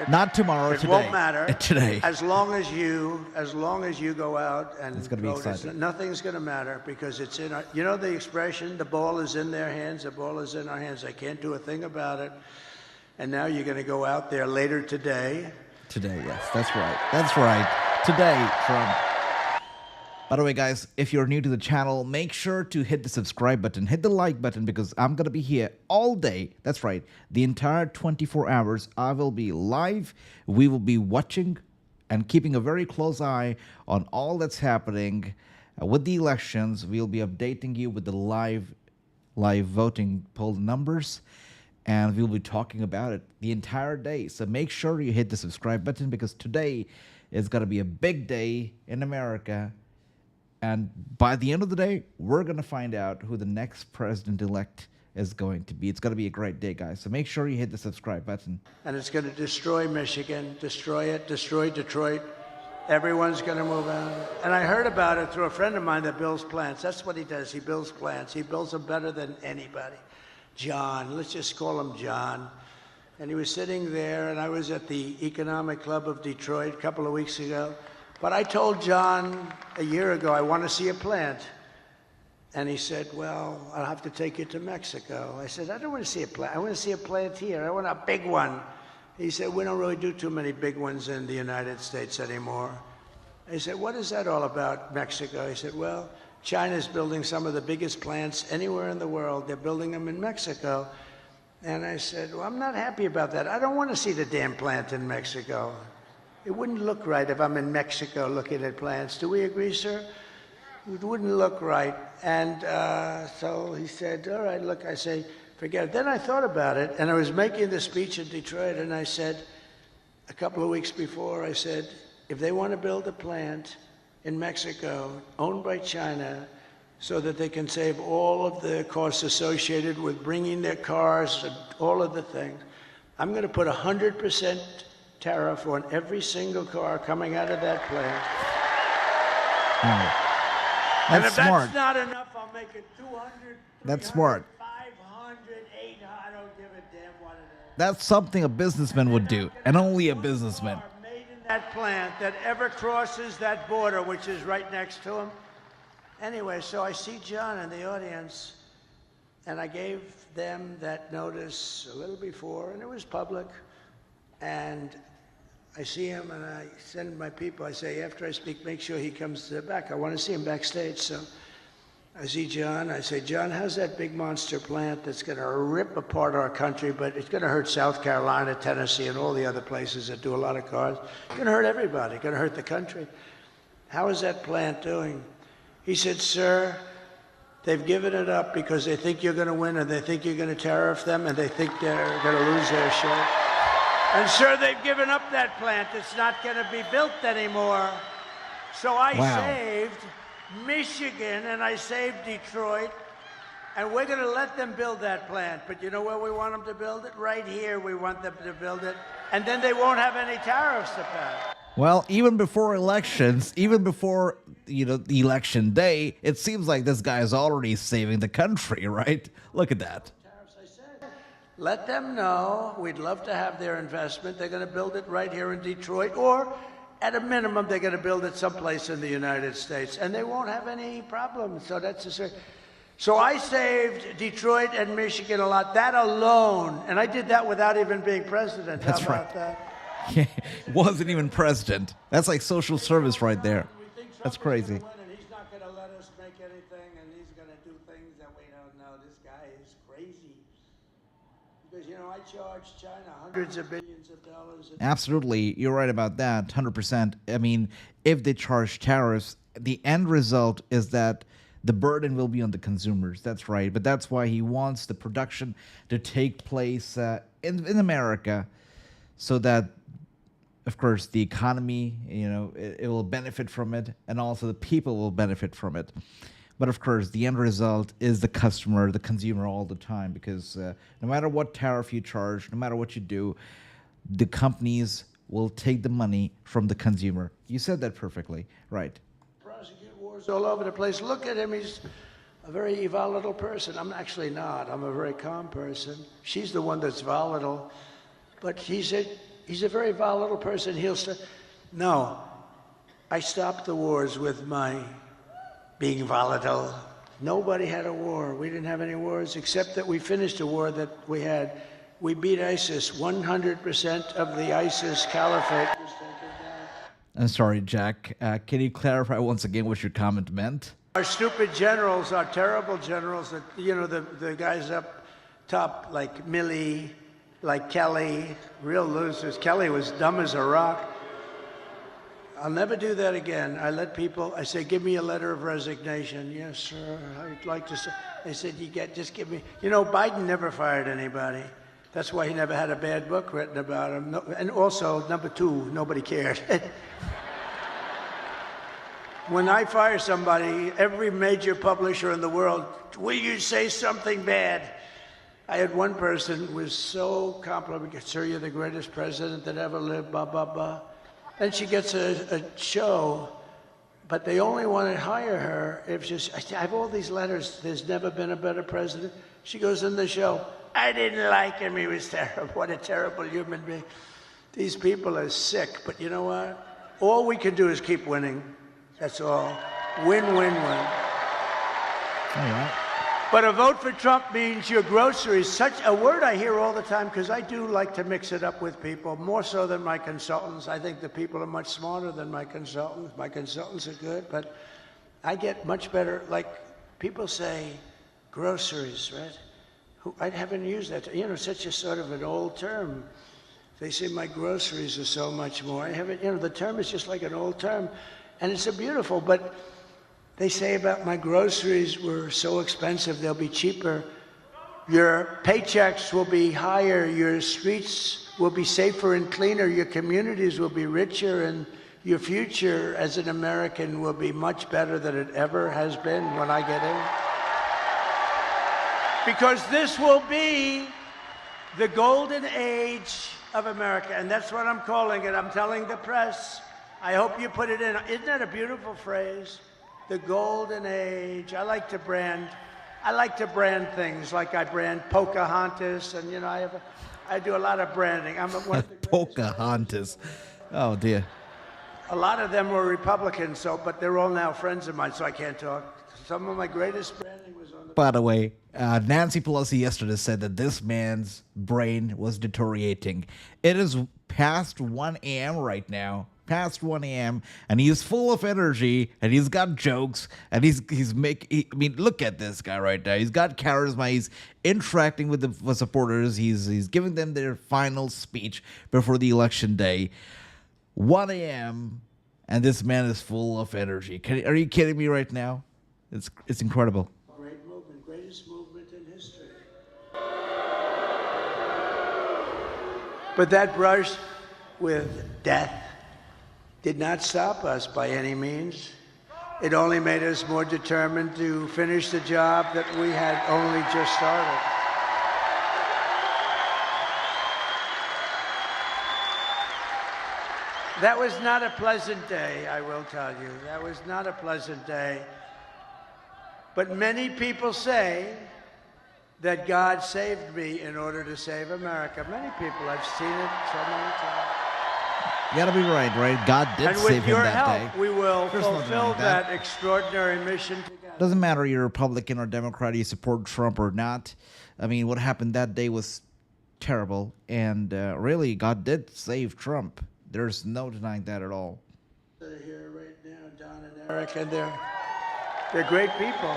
Not tomorrow, today. It won't matter. Today. As long as you go out and it's going to be vote, exciting. Nothing's going to matter, because it's in our, you know the expression, the ball is in their hands, the ball is in our hands. They can't do a thing about it. And now you're going to go out there later today. Today, yes, that's right. That's right. Today, Trump. By the way, guys, if you're new to the channel, make sure to hit the subscribe button, hit the like button, because I'm going to be here all day. That's right. The entire 24 hours, I will be live. We will be watching and keeping a very close eye on all that's happening with the elections. We'll be updating you with the live voting poll numbers, and we'll be talking about it the entire day. So make sure you hit the subscribe button, because today is going to be a big day in America. And by the end of the day, we're going to find out who the next president-elect is going to be. It's going to be a great day, guys. So make sure you hit the subscribe button. And it's going to destroy Michigan, destroy it, destroy Detroit. Everyone's going to move out. And I heard about it through a friend of mine that builds plants. That's what he does. He builds plants. He builds them better than anybody. John, let's just call him John. And he was sitting there, and I was at the Economic Club of Detroit a couple of weeks ago. But I told John a year ago, I want to see a plant. And he said, well, I'll have to take you to Mexico. I said, I don't want to see a plant. I want to see a plant here. I want a big one. He said, we don't really do too many big ones in the United States anymore. I said, what is that all about, Mexico? He said, well, China's building some of the biggest plants anywhere in the world. They're building them in Mexico. And I said, well, I'm not happy about that. I don't want to see the damn plant in Mexico. It wouldn't look right if I'm in Mexico looking at plants. Do we agree, sir? It wouldn't look right. And so he said, all right, look, I say, forget it. Then I thought about it, and I was making the speech in Detroit, and I said, a couple of weeks before, I said, if they want to build a plant in Mexico owned by China so that they can save all of the costs associated with bringing their cars and all of the things, I'm going to put 100% tariff on every single car coming out of that plant. That's and if smart. That's not enough, I'll make it 200, That's smart. 500, 800, I don't give a damn what it is. That's something a businessman would do, and only a businessman. Made that plant that ever crosses that border, which is right next to him. Anyway, so I see John in the audience, and I gave them that notice a little before, and it was public. And I see him, and I send my people, I say, after I speak, make sure he comes to the back. I want to see him backstage. So I see John. I say, John, how's that big monster plant that's going to rip apart our country, but it's going to hurt South Carolina, Tennessee, and all the other places that do a lot of cars. It's going to hurt everybody. It's going to hurt the country. How is that plant doing? He said, sir, they've given it up because they think you're going to win, and they think you're going to tariff them, and they think they're going to lose their share. And sir, they've given up that plant. It's not going to be built anymore. So I saved Michigan, and I saved Detroit, and we're going to let them build that plant. But you know where we want them to build it? Right here, we want them to build it, and then they won't have any tariffs to pay. Well, even before elections, even before, the election day, it seems like this guy is already saving the country, right? Look at that. Let them know we'd love to have their investment. They're going to build it right here in Detroit, or at a minimum, they're going to build it someplace in the United States, and they won't have any problems. So that's so I saved Detroit and Michigan a lot. That alone, and I did that without even being president. That's How about right. that? Yeah, wasn't even president. That's like social service right there. That's crazy. And he's not going to let us make anything, and he's going to do things that we don't know. This guy is crazy. Because, I charge China hundreds of billions of dollars. Absolutely. You're right about that. 100%. I mean, if they charge tariffs, the end result is that the burden will be on the consumers. That's right. But that's why he wants the production to take place in America, so that, of course, the economy, it will benefit from it, and also the people will benefit from it. But of course, the end result is the customer, the consumer all the time, because no matter what tariff you charge, no matter what you do, the companies will take the money from the consumer. You said that perfectly, right? Prosecute wars all over the place. Look at him. He's a very volatile person. I'm actually not. I'm a very calm person. She's the one that's volatile. But he's a very volatile person. No, I stopped the wars with my being volatile. Nobody had a war. We didn't have any wars, except that we finished a war that we had. We beat ISIS. 100% of the ISIS caliphate was taken down. I'm sorry, Jack. Can you clarify once again what your comment meant? Our stupid generals, our terrible generals, the guys up top like Milley, like Kelly, real losers. Kelly was dumb as a rock. I'll never do that again. I say, give me a letter of resignation. Yes, sir, I'd like to say. They said, just give me. Biden never fired anybody. That's why he never had a bad book written about him. No, and also, number two, nobody cared. When I fire somebody, every major publisher in the world, will you say something bad? I had one person who was so complimentary. Sir, you're the greatest president that ever lived, blah, blah, blah. And she gets a show, but they only want to hire her if I have all these letters. There's never been a better president. She goes in the show. I didn't like him. He was terrible. What a terrible human being. These people are sick. But you know what? All we can do is keep winning. That's all. Win, win, win. All right. But a vote for Trump means your groceries, such a word I hear all the time, because I do like to mix it up with people, more so than my consultants. I think the people are much smarter than my consultants. My consultants are good, but I get much better. Like people say, groceries, right? I haven't used that. Such a sort of an old term. They say my groceries are so much more. I haven't, the term is just like an old term, and it's a beautiful, but they say about my groceries were so expensive, they'll be cheaper. Your paychecks will be higher. Your streets will be safer and cleaner. Your communities will be richer. And your future as an American will be much better than it ever has been when I get in. Because this will be the golden age of America. And that's what I'm calling it. I'm telling the press. I hope you put it in. Isn't that a beautiful phrase? The golden age. I like to brand things, like I brand Pocahontas, and I do a lot of branding. I'm one of the Pocahontas. Oh, dear. A lot of them were Republicans, but they're all now friends of mine, so I can't talk. Some of my greatest branding was on the... By the way, Nancy Pelosi yesterday said that this man's brain was deteriorating. It is past 1 a.m. right now. Past 1 a.m. and he's full of energy and he's got jokes and I mean, look at this guy right now. He's got charisma. He's interacting with the supporters. He's giving them their final speech before the election day. 1 a.m. and this man is full of energy. Are you kidding me right now? It's incredible. Great movement, greatest movement in history. But that brush with death did not stop us by any means. It only made us more determined to finish the job that we had only just started. That was not a pleasant day, I will tell you. That was not a pleasant day. But many people say that God saved me in order to save America. Many people, I've seen it so many times. You gotta be right? God did save him that day. And with your help, we will There's nothing fulfill like that extraordinary mission together. Doesn't matter you're Republican or Democrat, you support Trump or not. I mean, what happened that day was terrible. And really, God did save Trump. There's no denying that at all. They're here right now, Don and Eric, and they're great people.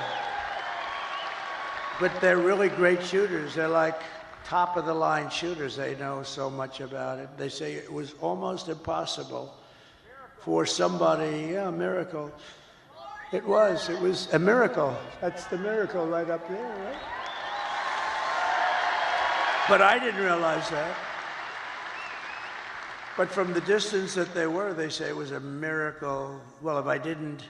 But they're really great shooters. They're like top-of-the-line shooters. They know so much about it. They say it was almost impossible for somebody, a miracle. It was a miracle. That's the miracle right up there, right? But I didn't realize that. But from the distance that they say it was a miracle. Well, if I didn't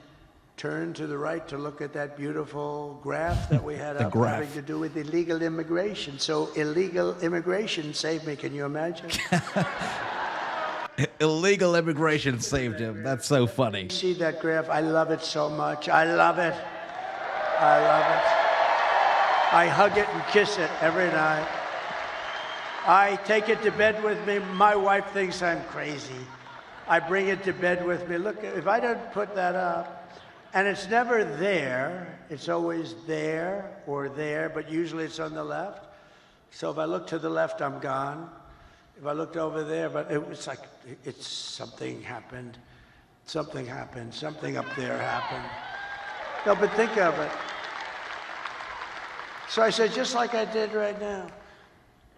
turn to the right to look at that beautiful graph that we had up having to do with illegal immigration. So illegal immigration saved me. Can you imagine? Illegal immigration saved him. That's so funny. See that graph? I love it so much. I love it. I love it. I hug it and kiss it every night. I take it to bed with me. My wife thinks I'm crazy. I bring it to bed with me. Look, if I don't put that up, and it's never there, it's always there or there, but usually it's on the left. So if I look to the left, I'm gone. If I looked over there, but it's like something happened. Something happened. Something up there happened. No, but think of it. So I said, just like I did right now.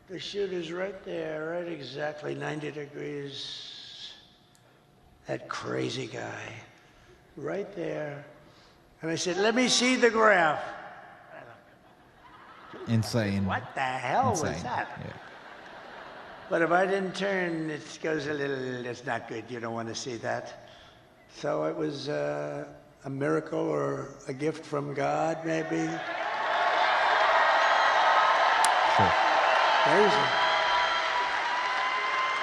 The shooter's right there, right exactly 90 degrees. That crazy guy, right there. And I said, let me see the graph. Insane. What the hell was that? Yeah. But if I didn't turn, it goes a little, it's not good. You don't want to see that. So it was a miracle or a gift from God, maybe. Sure. Amazing.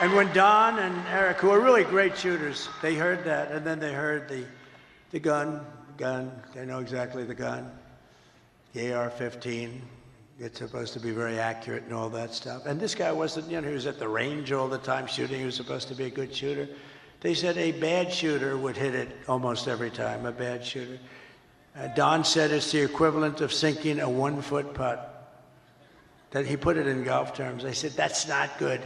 And when Don and Eric, who are really great shooters, they heard that, and then they heard the gun, they know exactly the gun, the AR-15. It's supposed to be very accurate and all that stuff. And this guy wasn't, he was at the range all the time shooting. He was supposed to be a good shooter. They said a bad shooter would hit it almost every time, a bad shooter. Don said it's the equivalent of sinking a 1-foot putt. That he put it in golf terms. I said, that's not good.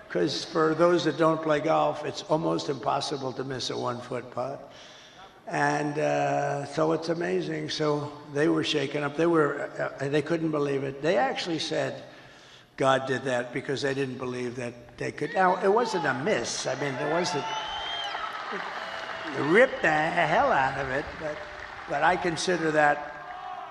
Because for those that don't play golf, it's almost impossible to miss a 1-foot putt. And so it's amazing. So they were shaken up. They couldn't believe it. They actually said God did that because they didn't believe that they could. Now, it wasn't a miss. I mean, it wasn't, it ripped the hell out of it, but I consider that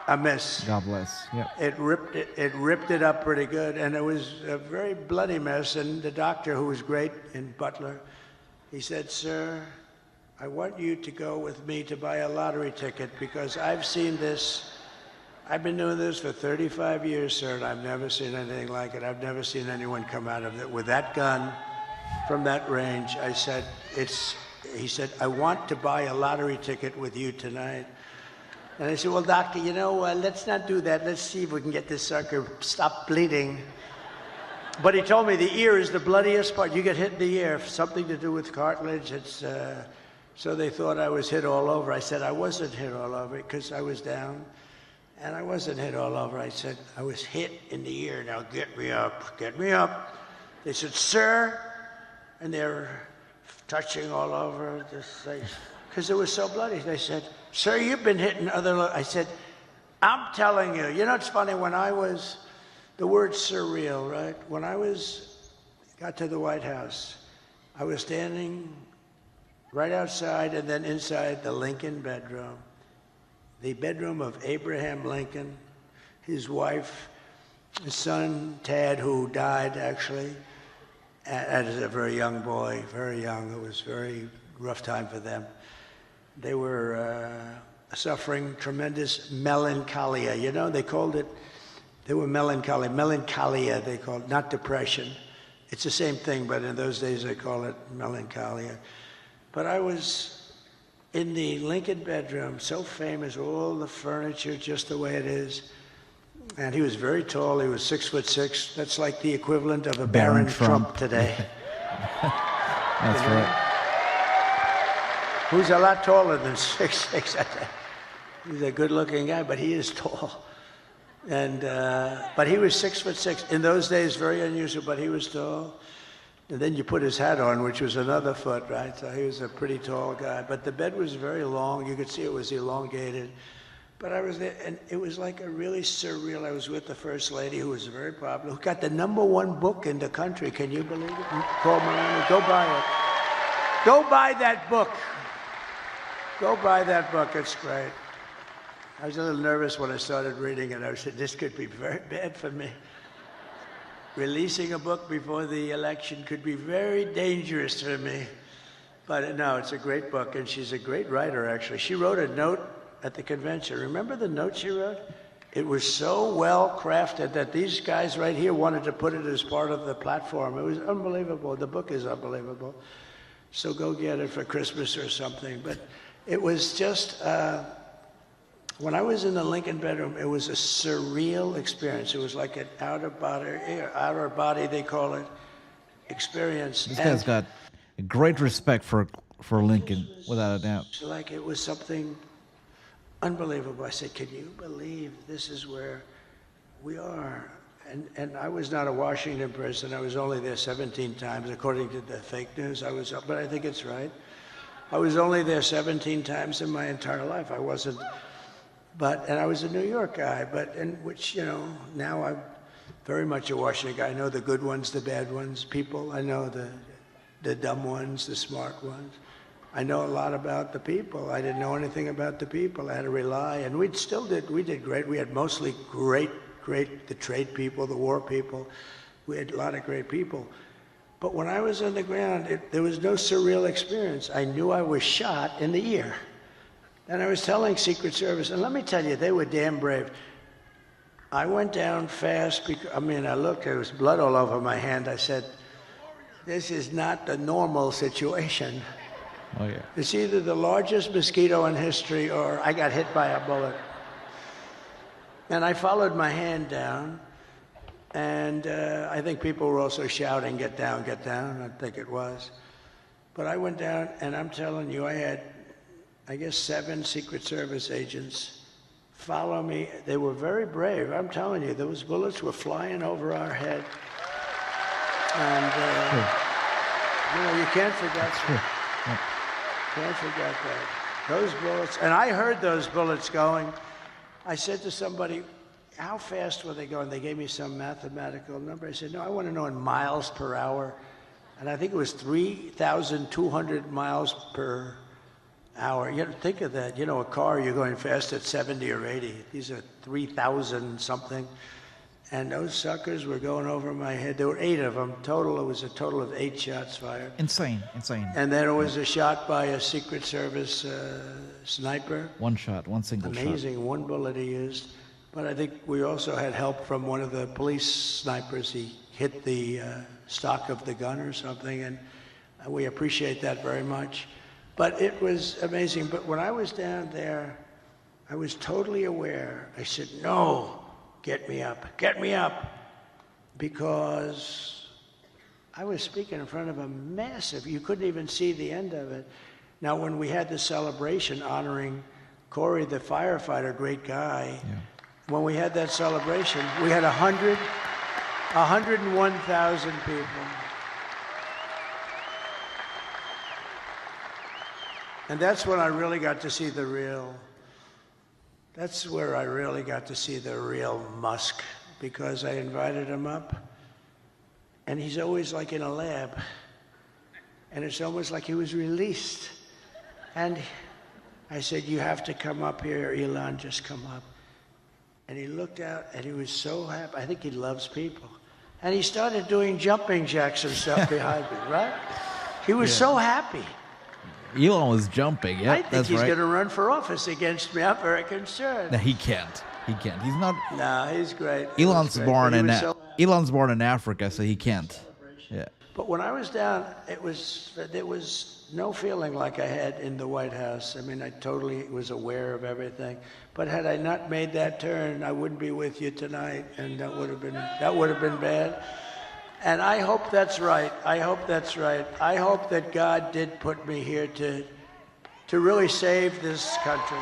a miss. God bless. Yeah. It ripped it up pretty good, and it was a very bloody mess. And the doctor, who was great in Butler, he said, sir, I want you to go with me to buy a lottery ticket because I've seen this. I've been doing this for 35 years, sir, and I've never seen anything like it. I've never seen anyone come out of it with that gun from that range. I said, he said, I want to buy a lottery ticket with you tonight. And I said, well, doctor, let's not do that. Let's see if we can get this sucker stop bleeding. But he told me the ear is the bloodiest part. You get hit in the ear, something to do with cartilage. It's so they thought I was hit all over. I said I wasn't hit all over because I was down, and I wasn't hit all over. I said I was hit in the ear. Now get me up, get me up. They said, sir, and they're touching all over this place because it was so bloody. They said, sir, you've been hitting other. I said, I'm telling you. You know, it's funny when I was. The word surreal, right? When I got to the White House, I was standing right outside and then inside the Lincoln bedroom, the bedroom of Abraham Lincoln, his wife, his son, Tad, who died actually as a very young boy, very young. It was a very rough time for them. They were suffering tremendous melancholia. You know, they called it. They were melancholia they called it, not depression. It's the same thing, but in those days they call it melancholia. But I was in the Lincoln bedroom, so famous, all the furniture just the way it is. And he was very tall, he was 6'6". That's like the equivalent of a Baron Trump today. That's right. Who's a lot taller than 6'6". He's a good-looking guy, but he is tall. And but he was 6'6". In those days, very unusual, but he was tall. And then you put his hat on, which was another foot, right? So he was a pretty tall guy. But the bed was very long. You could see it was elongated. But I was there, and it was like a really surreal. I was with the First Lady, who was very popular, who got the #1 book in the country. Can you believe it? Call Miranda. Go buy it. Go buy that book. Go buy that book. It's great. I was a little nervous when I started reading it. I said, this could be very bad for me. Releasing a book before the election could be very dangerous for me. But no, it's a great book, and she's a great writer, actually. She wrote a note at the convention. Remember the note she wrote? It was so well crafted that these guys right here wanted to put it as part of the platform. It was unbelievable. The book is unbelievable. So go get it for Christmas or something. But it was just... when I was in the Lincoln bedroom, it was a surreal experience. It was like an outer body, they call it, experience. This guy's got great respect for Lincoln, without a doubt. Like it was something unbelievable. I said, can you believe this is where we are? And I was not a Washington person. I was only there 17 times, according to the fake news. But I think it's right. I was only there 17 times in my entire life. I wasn't... and I was a New York guy, now I'm very much a Washington guy. I know the good ones, the bad ones, people. I know the dumb ones, the smart ones. I know a lot about the people. I didn't know anything about the people. I had to rely, and we did great. We had mostly great, the trade people, the war people. We had a lot of great people. But when I was on the ground, there was no surreal experience. I knew I was shot in the ear. And I was telling Secret Service, and let me tell you, they were damn brave. I went down fast because, I looked, there was blood all over my hand. I said, this is not the normal situation. Oh, yeah. It's either the largest mosquito in history or I got hit by a bullet. And I followed my hand down, and I think people were also shouting, get down, I think it was. But I went down, and I'm telling you, I had, I guess 7 Secret Service agents follow me. They were very brave. I'm telling you, those bullets were flying over our head. And, you can't forget that. Can't forget that. Those bullets, and I heard those bullets going. I said to somebody, how fast were they going? They gave me some mathematical number. I said, no, I want to know in miles per hour. And I think it was 3,200 miles per hour. You have to think of that. A car, you're going fast at 70 or 80. These are 3,000 something. And those suckers were going over my head. There were 8 of them. Total, it was a total of 8 shots fired. Insane. And then it was a shot by a Secret Service sniper. One single shot. Amazing, 1 bullet he used. But I think we also had help from one of the police snipers. He hit the stock of the gun or something, and we appreciate that very much. But it was amazing. But when I was down there, I was totally aware. I said, no, get me up, get me up. because I was speaking in front of a massive, you couldn't even see the end of it. Now, when we had the celebration honoring Corey, the firefighter, great guy, when we had that celebration, we had 101,000 people. And that's when I really got to see the real, that's where I really got to see the real Musk, because I invited him up, and he's always like in a lab, and it's almost like he was released. And I said, you have to come up here, Elon, just come up. And he looked out, and he was so happy. I think he loves people. And he started doing jumping jacks and stuff behind me, right? He was so happy. Elon was jumping, yeah, I think he's going to run for office against me. I'm very concerned. No, he can't. He can't. He's not. No, he's great. Elon's born in Elon's born in Africa, so he can't. Yeah. But when I was down, there was no feeling like I had in the White House. I mean, I totally was aware of everything. But had I not made that turn, I wouldn't be with you tonight, and that would have been bad. And I hope that's right. I hope that's right. I hope that God did put me here to really save this country.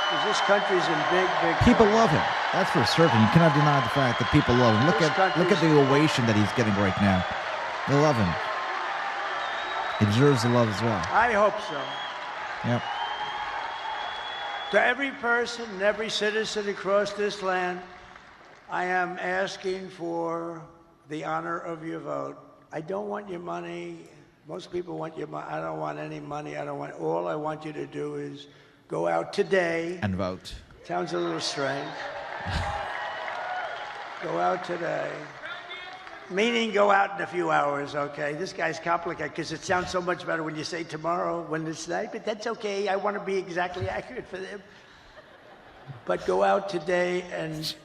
Because this country's in big People trouble. love him. That's for certain. You cannot deny the fact that people love him. Look at the ovation that he's getting right now. They love him. He deserves the love as well. I hope so. Yep. To every person and every citizen across this land, I am asking for the honor of your vote. I don't want your money. Most people want your money. I don't want any money. All I want you to do is go out today. And vote. Sounds a little strange. Go out today. Meaning go out in a few hours, okay? This guy's complicated because it sounds so much better when you say tomorrow when it's night, but that's okay. I want to be exactly accurate for them. But go out today and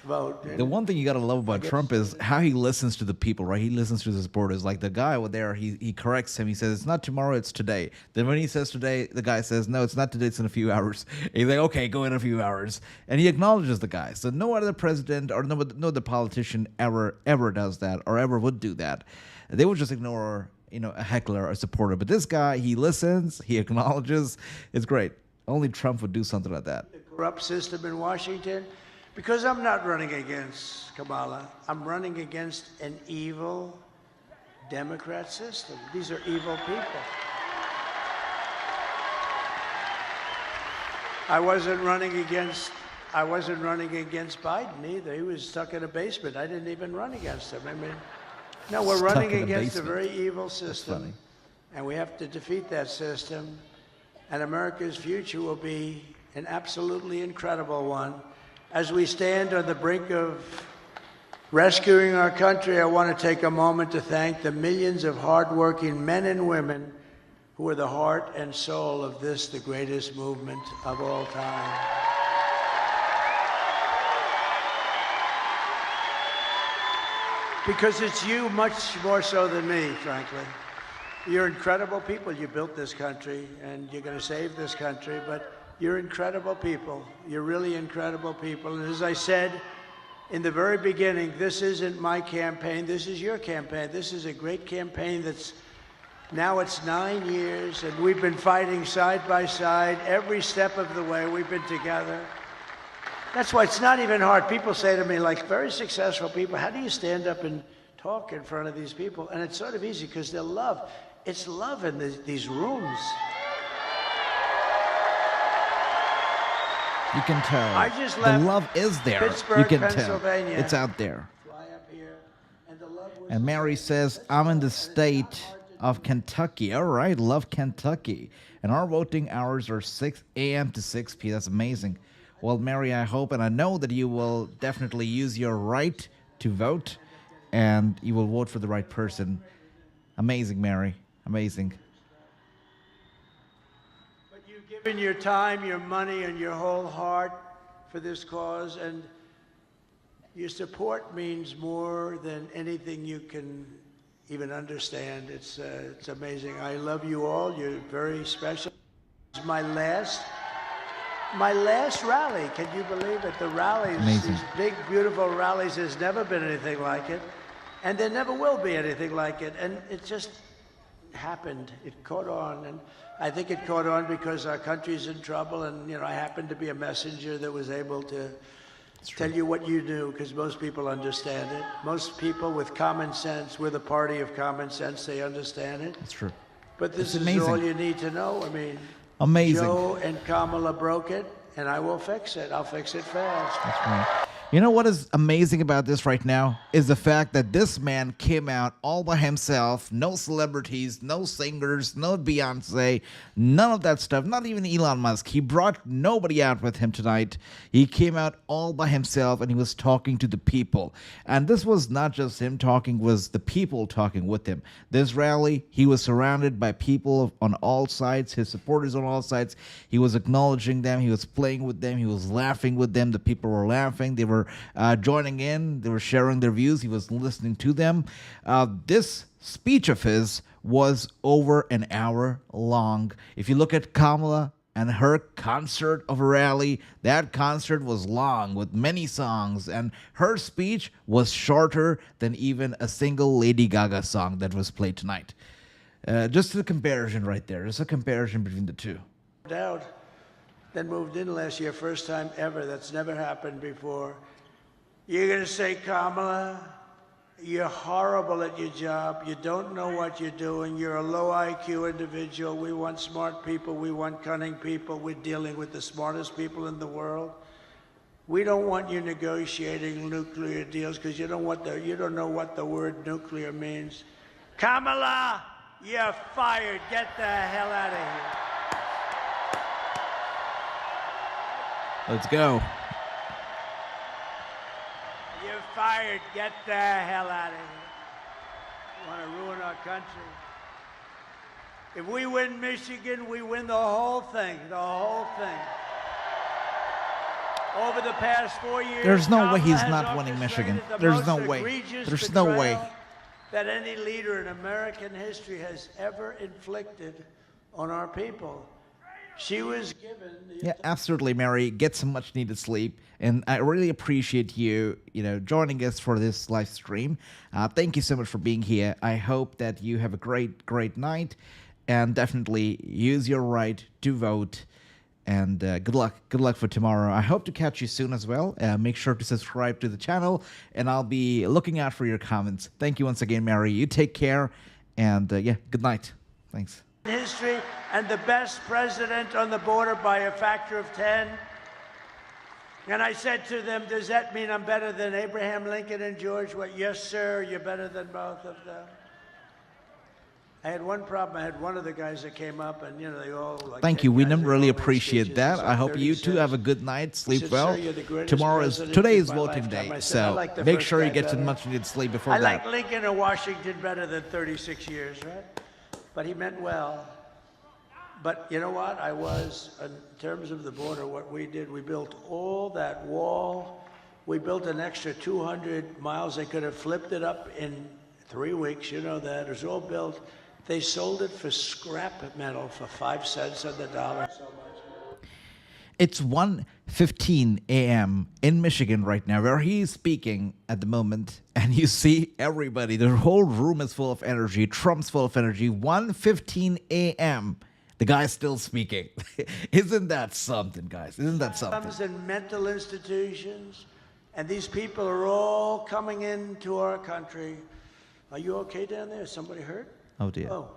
vote. The one thing you got to love about Trump is how he listens to the people, right? He listens to his supporters. Like the guy over there, he corrects him. He says, it's not tomorrow, it's today. Then when he says today, the guy says, no, it's not today, it's in a few hours. And he's like, okay, go in a few hours. And he acknowledges the guy. So no other president or no other politician ever does that or ever would do that. They would just ignore, a heckler or a supporter. But this guy, he listens, he acknowledges. It's great. Only Trump would do something like that. The corrupt system in Washington. Because I'm not running against Kamala. I'm running against an evil Democrat system. These are evil people. I wasn't running against Biden either. He was stuck in a basement. I didn't even run against him. I mean, no, we're running against a very evil system. And we have to defeat that system. And America's future will be an absolutely incredible one. As we stand on the brink of rescuing our country, I want to take a moment to thank the millions of hardworking men and women who are the heart and soul of this, the greatest movement of all time. Because it's you much more so than me, frankly. You're incredible people. You built this country, and you're going to save this country, but you're incredible people. You're really incredible people. And as I said in the very beginning, this isn't my campaign. This is your campaign. This is a great campaign that's now it's 9 years, and we've been fighting side by side every step of the way. We've been together. That's why it's not even hard. People say to me, like very successful people, how do you stand up and talk in front of these people? And it's sort of easy because they're love. It's love in these rooms. You can tell. I just the left love is there. Pittsburgh, you can tell. Pennsylvania. It's out there. Fly up here, and the love was And Mary says, I'm in the state of Kentucky. All right, love Kentucky. And our voting hours are 6 a.m. to 6 p.m. That's amazing. Well, Mary, I hope and I know that you will definitely use your right to vote and you will vote for the right person. Amazing, Mary. Amazing. But you've given your time, your money, and your whole heart for this cause, and your support means more than anything you can even understand. It's amazing. I love you all. You're very special. This is my last my last rally, can you believe it? The rallies, Amazing. these big, beautiful rallies, there's never been anything like it. And there never will be anything like it. And it just happened. It caught on. And I think it caught on because our country's in trouble. And, you know, I happened to be a messenger that was able to tell you what you do, because most people understand it. Most people with common sense, we're the party of common sense, they understand it. That's true. But this It's is amazing. all you need to know. I mean, Amazing. Joe and Kamala broke it, and I will fix it. I'll fix it fast. That's right. You know what is amazing about this right now is the fact that this man came out all by himself, no celebrities, no singers, no Beyonce, none of that stuff, not even Elon Musk. He brought nobody out with him tonight. He came out all by himself and he was talking to the people. And this was not just him talking, was the people talking with him. This rally, he was surrounded by people on all sides, his supporters on all sides. He was acknowledging them, he was playing with them, he was laughing with them. The people were laughing, they were joining in, they were sharing their views, he was listening to them. This speech of his was over an hour long. If you look at Kamala and her concert of a rally, that concert was long with many songs, and her speech was shorter than even a single Lady Gaga song that was played tonight. Just a comparison right there, just a comparison between the two. Doubt. Then moved in last year, first time ever. That's never happened before. You're going to say, Kamala, you're horrible at your job. You don't know what you're doing. You're a low IQ individual. We want smart people. We want cunning people. We're dealing with the smartest people in the world. We don't want you negotiating nuclear deals because you don't know what the word nuclear means. Kamala, you're fired. Get the hell out of here. Let's go. You're fired. Get the hell out of here. You want to ruin our country. If we win Michigan, we win the whole thing. The whole thing. Over the past 4 years, There's no way Kamala he's has not winning Michigan. orchestrated the There's no most way. egregious There's no way. betrayal that any leader in American history has ever inflicted on our people. She was given the Yeah, absolutely, Mary. Get some much needed sleep. And I really appreciate you, joining us for this live stream. Thank you so much for being here. I hope that you have a great night, and definitely use your right to vote. And good luck for tomorrow. I hope to catch you soon as well. Make sure to subscribe to the channel, and I'll be looking out for your comments. Thank you once again, Mary. You take care, and yeah, good night. Thanks. history and the best president on the border by a factor of 10. And I said to them, does that mean I'm better than Abraham Lincoln and George? Well, yes, sir, you're better than both of them. I had one problem. I had one of the guys that came up, and, they all... like. Thank you. We really appreciate that. I hope you too have a good night. Sleep well. Today is voting day, so make sure you get some much-needed sleep before that. I like Lincoln and Washington better than 36 years, right? But he meant well. But you know what? in terms of the border, what we did, we built all that wall. We built an extra 200 miles. They could have flipped it up in 3 weeks. You know that. It was all built. They sold it for scrap metal for 5 cents on the dollar. So much. It's 1:15 a.m. in Michigan right now, where he's speaking at the moment, and you see everybody. The whole room is full of energy. Trump's full of energy. 1:15 a.m. The guy's still speaking. Isn't that something, guys? Isn't that something? In mental institutions, and these people are all coming into our country. Are you okay down there? Is somebody hurt? Oh, dear. Oh.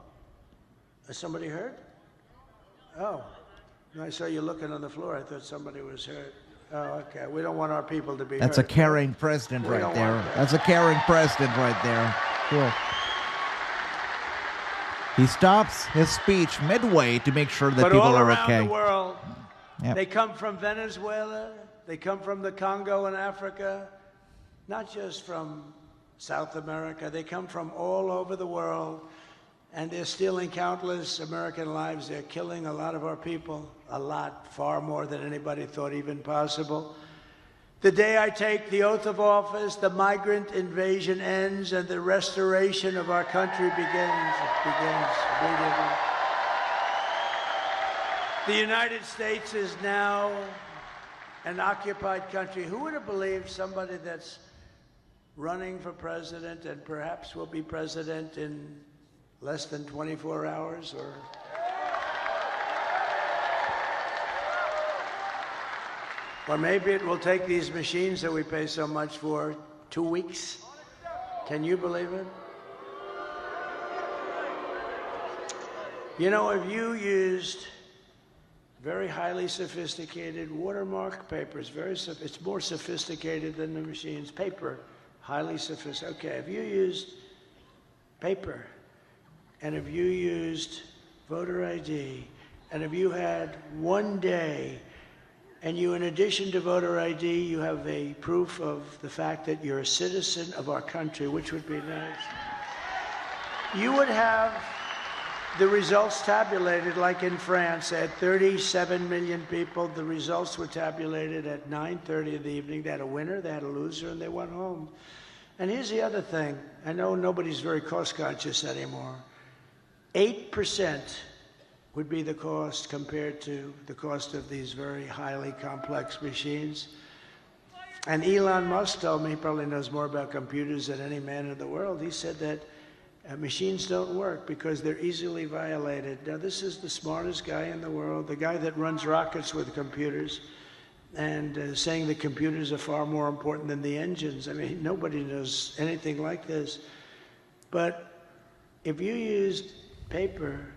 Is somebody hurt? Oh. I saw you looking on the floor. I thought somebody was hurt. Oh, okay. We don't want our people to be hurt. That's a caring president right there. That's a caring president right there. Cool. He stops his speech midway to make sure that people are okay. But all around the world, Yep. they come from Venezuela, they come from the Congo in Africa, not just from South America. They come from all over the world, and they're stealing countless American lives. They're killing a lot of our people, a lot, far more than anybody thought even possible. The day I take the oath of office, the migrant invasion ends and the restoration of our country begins. It begins immediately. The United States is now an occupied country. Who would have believed somebody that's running for president and perhaps will be president in less than 24 hours or maybe it will take these machines that we pay so much for 2 weeks. Can you believe it? You know, if you used very highly sophisticated watermark papers, it's more sophisticated than the machines. Paper, highly sophisticated. Okay, if you used paper, and if you used voter ID, and if you had 1 day, and you, in addition to voter ID, you have a proof of the fact that you're a citizen of our country, which would be nice, you would have the results tabulated like in France. They had 37 million people. The results were tabulated at 9:30 in the evening. They had a winner, they had a loser, and they went home. And here's the other thing. I know nobody's very cost conscious anymore. 8% would be the cost compared to the cost of these very highly complex machines. And Elon Musk told me, he probably knows more about computers than any man in the world. He said that machines don't work because they're easily violated. Now, this is the smartest guy in the world, the guy that runs rockets with computers, and saying the computers are far more important than the engines. I mean, nobody knows anything like this. But if you used paper,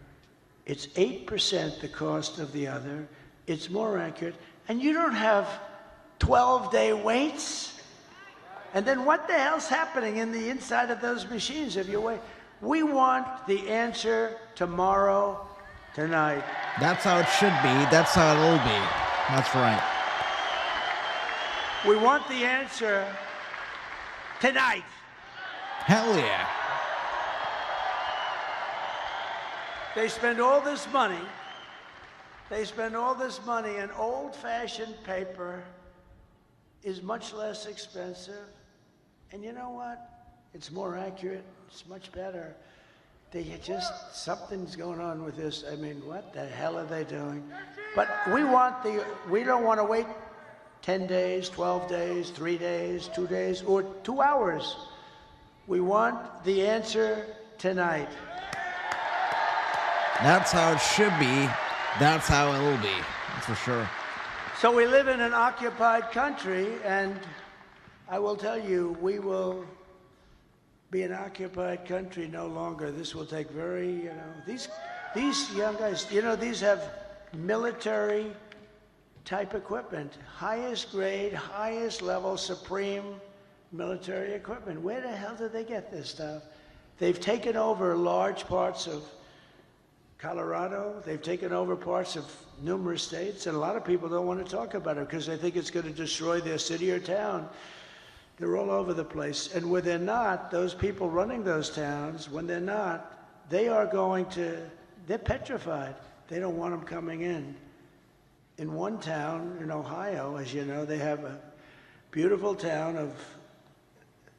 it's 8% the cost of the other. It's more accurate. And you don't have 12-day waits. And then what the hell's happening in the inside of those machines if you wait? We want the answer tomorrow, tonight. That's how it should be. That's how it'll be. That's right. We want the answer tonight. Hell yeah. They spend all this money. And old-fashioned paper is much less expensive. And you know what? It's more accurate. It's much better. Something's going on with this. I mean, what the hell are they doing? But we don't want to wait 10 days, 12 days, 3 days, 2 days, or 2 hours. We want the answer tonight. That's how it should be. That's how it'll be. That's for sure. So we live in an occupied country, and I will tell you, we will be an occupied country no longer. This will take these young guys, these have military type equipment, highest grade, highest level, supreme military equipment. Where the hell did they get this stuff? They've taken over large parts of Colorado. They've taken over parts of numerous states, and a lot of people don't want to talk about it because they think it's going to destroy their city or town. They're all over the place. And when they're not, those people running those towns, when they're not, they're petrified. They don't want them coming in. In one town in Ohio, as you know, they have a beautiful town of,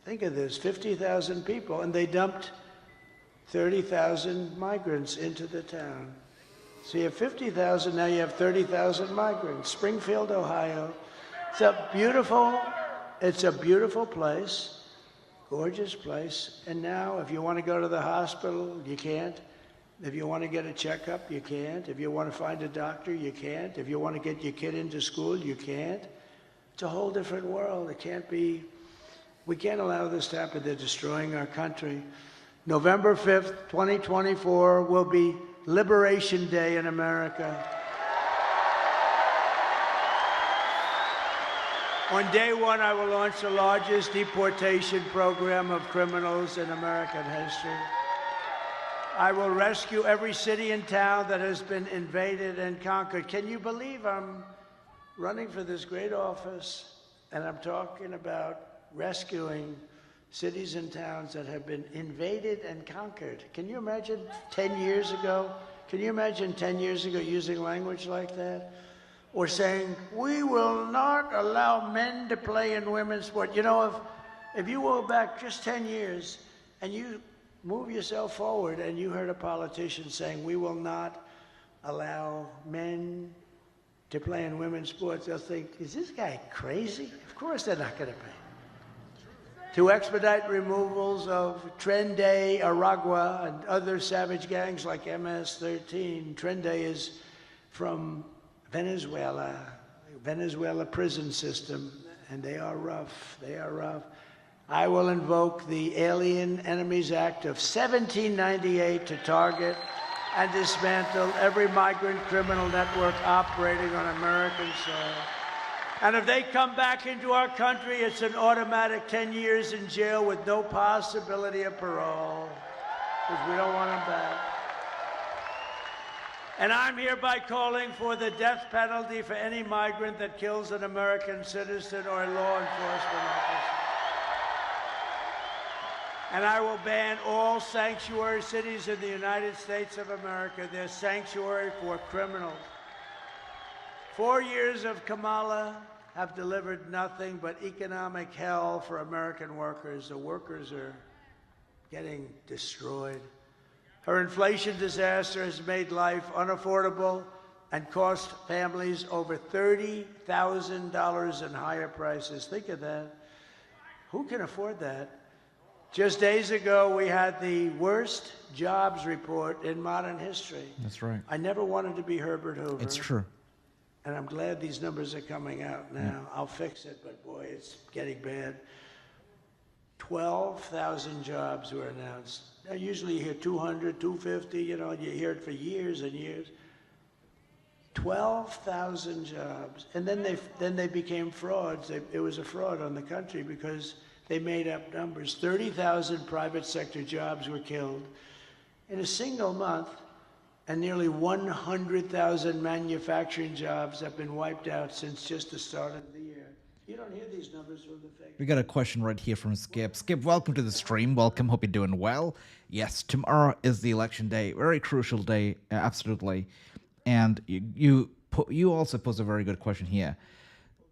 think of this, 50,000 people, and they dumped 30,000 migrants into the town. So you have 50,000, now you have 30,000 migrants. Springfield, Ohio. It's a beautiful place, gorgeous place. And now if you want to go to the hospital, you can't. If you want to get a checkup, you can't. If you want to find a doctor, you can't. If you want to get your kid into school, you can't. It's a whole different world. It can't be, we can't allow this to happen. They're destroying our country. November 5th, 2024 will be Liberation Day in America. On day one, I will launch the largest deportation program of criminals in American history. I will rescue every city and town that has been invaded and conquered. Can you believe I'm running for this great office and I'm talking about rescuing cities and towns that have been invaded and conquered? Can you imagine 10 years ago? Can you imagine 10 years ago using language like that? Or saying, we will not allow men to play in women's sport. You know, if you go back just 10 years and you move yourself forward and you heard a politician saying, we will not allow men to play in women's sports, they'll think, is this guy crazy? Of course they're not going to pay. To expedite removals of Trende, Aragua, and other savage gangs like MS-13. Trende is from Venezuela prison system, and they are rough. They are rough. I will invoke the Alien Enemies Act of 1798 to target and dismantle every migrant criminal network operating on American soil. And if they come back into our country, it's an automatic 10 years in jail with no possibility of parole, because we don't want them back. And I'm hereby calling for the death penalty for any migrant that kills an American citizen or a law enforcement officer. And I will ban all sanctuary cities in the United States of America. They're sanctuary for criminals. 4 years of Kamala have delivered nothing but economic hell for American workers. The workers are getting destroyed. Her inflation disaster has made life unaffordable and cost families over $30,000 in higher prices. Think of that. Who can afford that? Just days ago, we had the worst jobs report in modern history. That's right. I never wanted to be Herbert Hoover. It's true. And I'm glad these numbers are coming out now. Yeah. I'll fix it, but boy, it's getting bad. 12,000 jobs were announced. Now, usually you hear 200, 250, you hear it for years and years. 12,000 jobs. And then they became frauds. It was a fraud on the country because they made up numbers. 30,000 private sector jobs were killed in a single month, and nearly 100,000 manufacturing jobs have been wiped out since just the start of the year. You don't hear these numbers from the fake. We got a question right here from Skip. Skip, welcome to the stream. Welcome. Hope you're doing well. Yes, tomorrow is the election day. Very crucial day, absolutely. And you also pose a very good question here.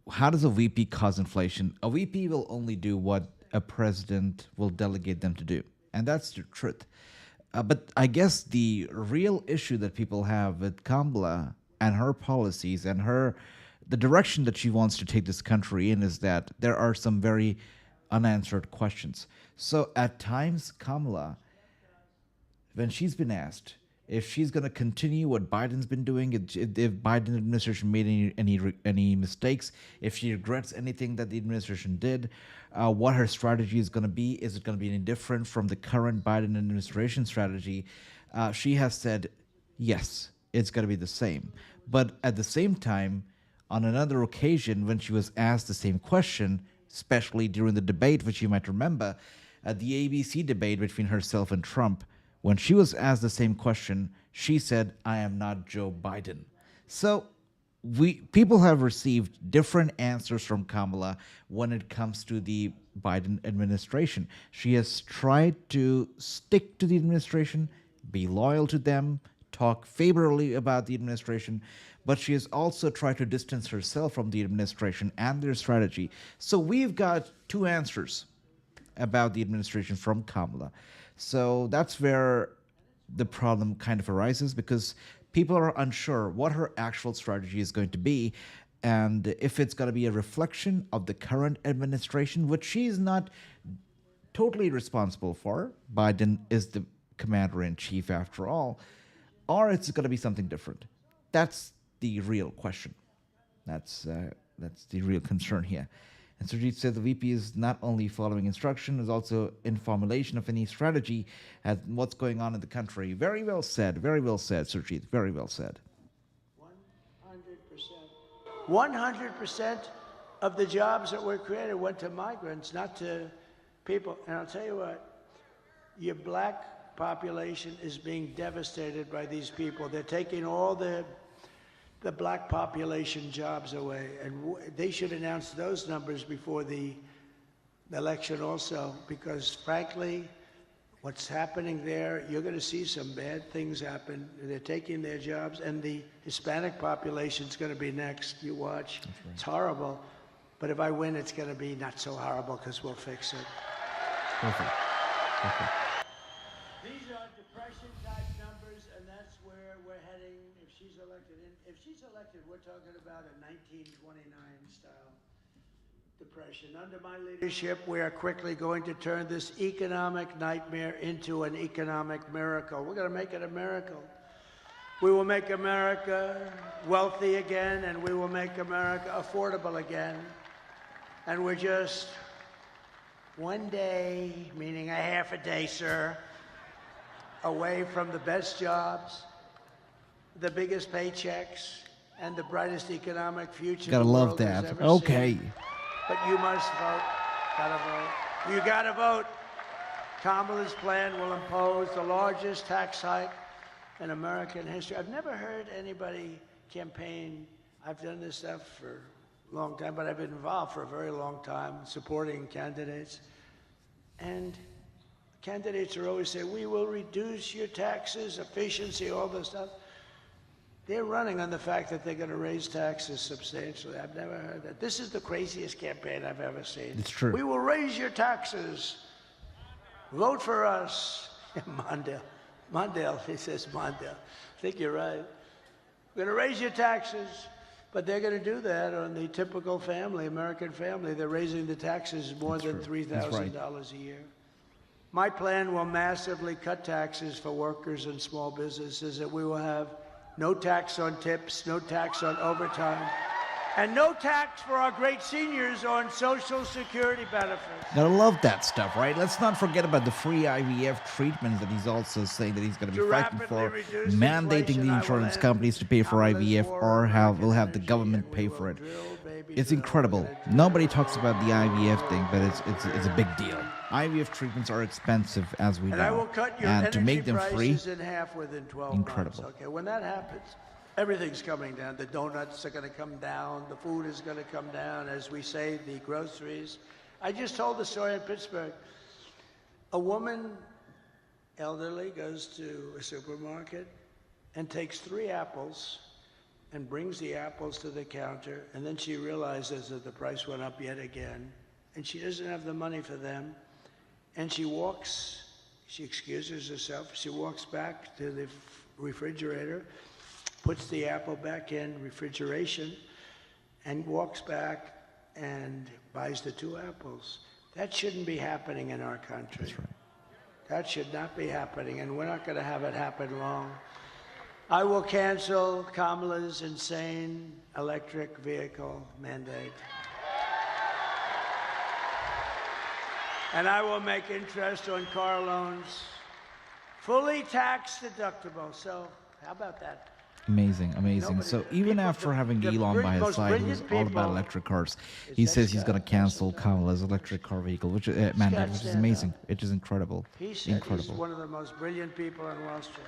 How does a VP cause inflation? A VP will only do what a president will delegate them to do. And that's the truth. But I guess the real issue that people have with Kamala and her policies and the direction that she wants to take this country in is that there are some very unanswered questions. So at times, Kamala, when she's been asked if she's going to continue what Biden's been doing, if Biden administration made any mistakes, if she regrets anything that the administration did, what her strategy is going to be, is it going to be any different from the current Biden administration strategy? She has said, yes, it's going to be the same. But at the same time, on another occasion, when she was asked the same question, especially during the debate, which you might remember, the ABC debate between herself and Trump, when she was asked the same question, she said, I am not Joe Biden. So people have received different answers from Kamala when it comes to the Biden administration. She has tried to stick to the administration, be loyal to them, talk favorably about the administration, but she has also tried to distance herself from the administration and their strategy. So we've got two answers about the administration from Kamala. So that's where the problem kind of arises, because people are unsure what her actual strategy is going to be, and if it's going to be a reflection of the current administration, which she's not totally responsible for. Biden is the commander-in-chief after all, or it's going to be something different. That's the real question. That's the real concern here. And Surjit said the VP is not only following instruction, is also in formulation of any strategy at what's going on in the country. Very well said, Surjit, very well said. 100%. 100% of the jobs that were created went to migrants, not to people. And I'll tell you what, your black population is being devastated by these people. They're taking all the black population jobs away, and they should announce those numbers before the election also, because frankly, what's happening there, you're going to see some bad things happen. They're taking their jobs, and the Hispanic population is going to be next. You watch. Right. It's horrible, but if I win, it's going to be not so horrible because we'll fix it. Perfect. These are depression-type numbers, and that's where we're heading if she's elected. If she's elected, we're talking about a 1929-style depression. Under my leadership, we are quickly going to turn this economic nightmare into an economic miracle. We're going to make it a miracle. We will make America wealthy again, and we will make America affordable again. And we're just one day, meaning a half a day, sir, away from the best jobs, the biggest paychecks, and the brightest economic future Gotta the love world has that. ever Okay. seen. But you must vote. Gotta vote. You gotta vote. Kamala's plan will impose the largest tax hike in American history. I've never heard anybody campaign. I've done this stuff for a long time, but I've been involved for a very long time supporting candidates. And candidates are always saying, we will reduce your taxes, efficiency, all this stuff. They're running on the fact that they're going to raise taxes substantially. I've never heard that. This is the craziest campaign I've ever seen. It's true. We will raise your taxes. Vote for us. Mondale, he says Mondale. I think you're right. We're going to raise your taxes. But they're going to do that on the typical family, American family. They're raising the taxes more than $3,000 a year. My plan will massively cut taxes for workers and small businesses, that we will have no tax on tips, no tax on overtime, and no tax for our great seniors on Social Security benefits. Gotta love that stuff, right? Let's not forget about the free IVF treatments that he's also saying that he's going to be fighting for, mandating the insurance companies to pay for IVF, or will have the government pay for it. It's incredible. Nobody talks about the IVF thing, but it's a big deal. IVF treatments are expensive, as we know, And I will cut your and to make them free, prices in half within 12 incredible. months. Okay, when that happens, everything's coming down. The donuts are going to come down. The food is going to come down. As we say, the groceries. I just told the story in Pittsburgh. A woman, elderly, goes to a supermarket and takes 3 apples and brings the apples to the counter, and then she realizes that the price went up yet again, and she doesn't have the money for them, and she excuses herself, she walks back to the refrigerator, puts the apple back in refrigeration, and walks back and buys the 2 apples. That shouldn't be happening in our country. That's right. That should not be happening, and we're not going to have it happen long. I will cancel Kamala's insane electric vehicle mandate. And I will make interest on car loans fully tax deductible. So how about that? Amazing, amazing. So even after having Elon by his side, who's all about electric cars, he says he's going to cancel Kamala's electric car vehicle, mandate, which is amazing. It is incredible. He's Incredible. one of the most brilliant people on Wall Street.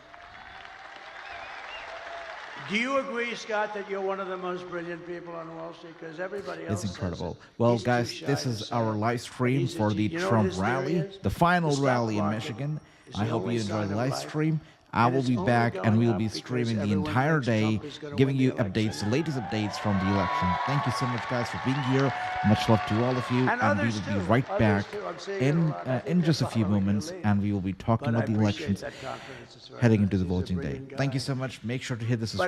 Do you agree, Scott, that you're one of the most brilliant people on Wall Street? Because everybody else It's incredible. says it. Well, He's too guys, shy this to is say our it. live stream He's a for the you know what Trump his theory rally, is? the final The stock rally in market Michigan. is I the hope you only enjoy sign the of live life. stream. I And will it's be only back, and going we will up be because streaming the everyone entire thinks day, Trump is gonna giving win you the election. updates, the latest updates from the election. Thank you so much, guys, for being here. Much love to all of you, And and we others will be too. right Others back too. I'm seeing it a lot. I think in they're just a few following your moments, lead. and we will be talking But I about the appreciate elections, that confidence. It's very heading nice. into the He's a voting day. brilliant guy. Thank you so much. Make sure to hit the subscribe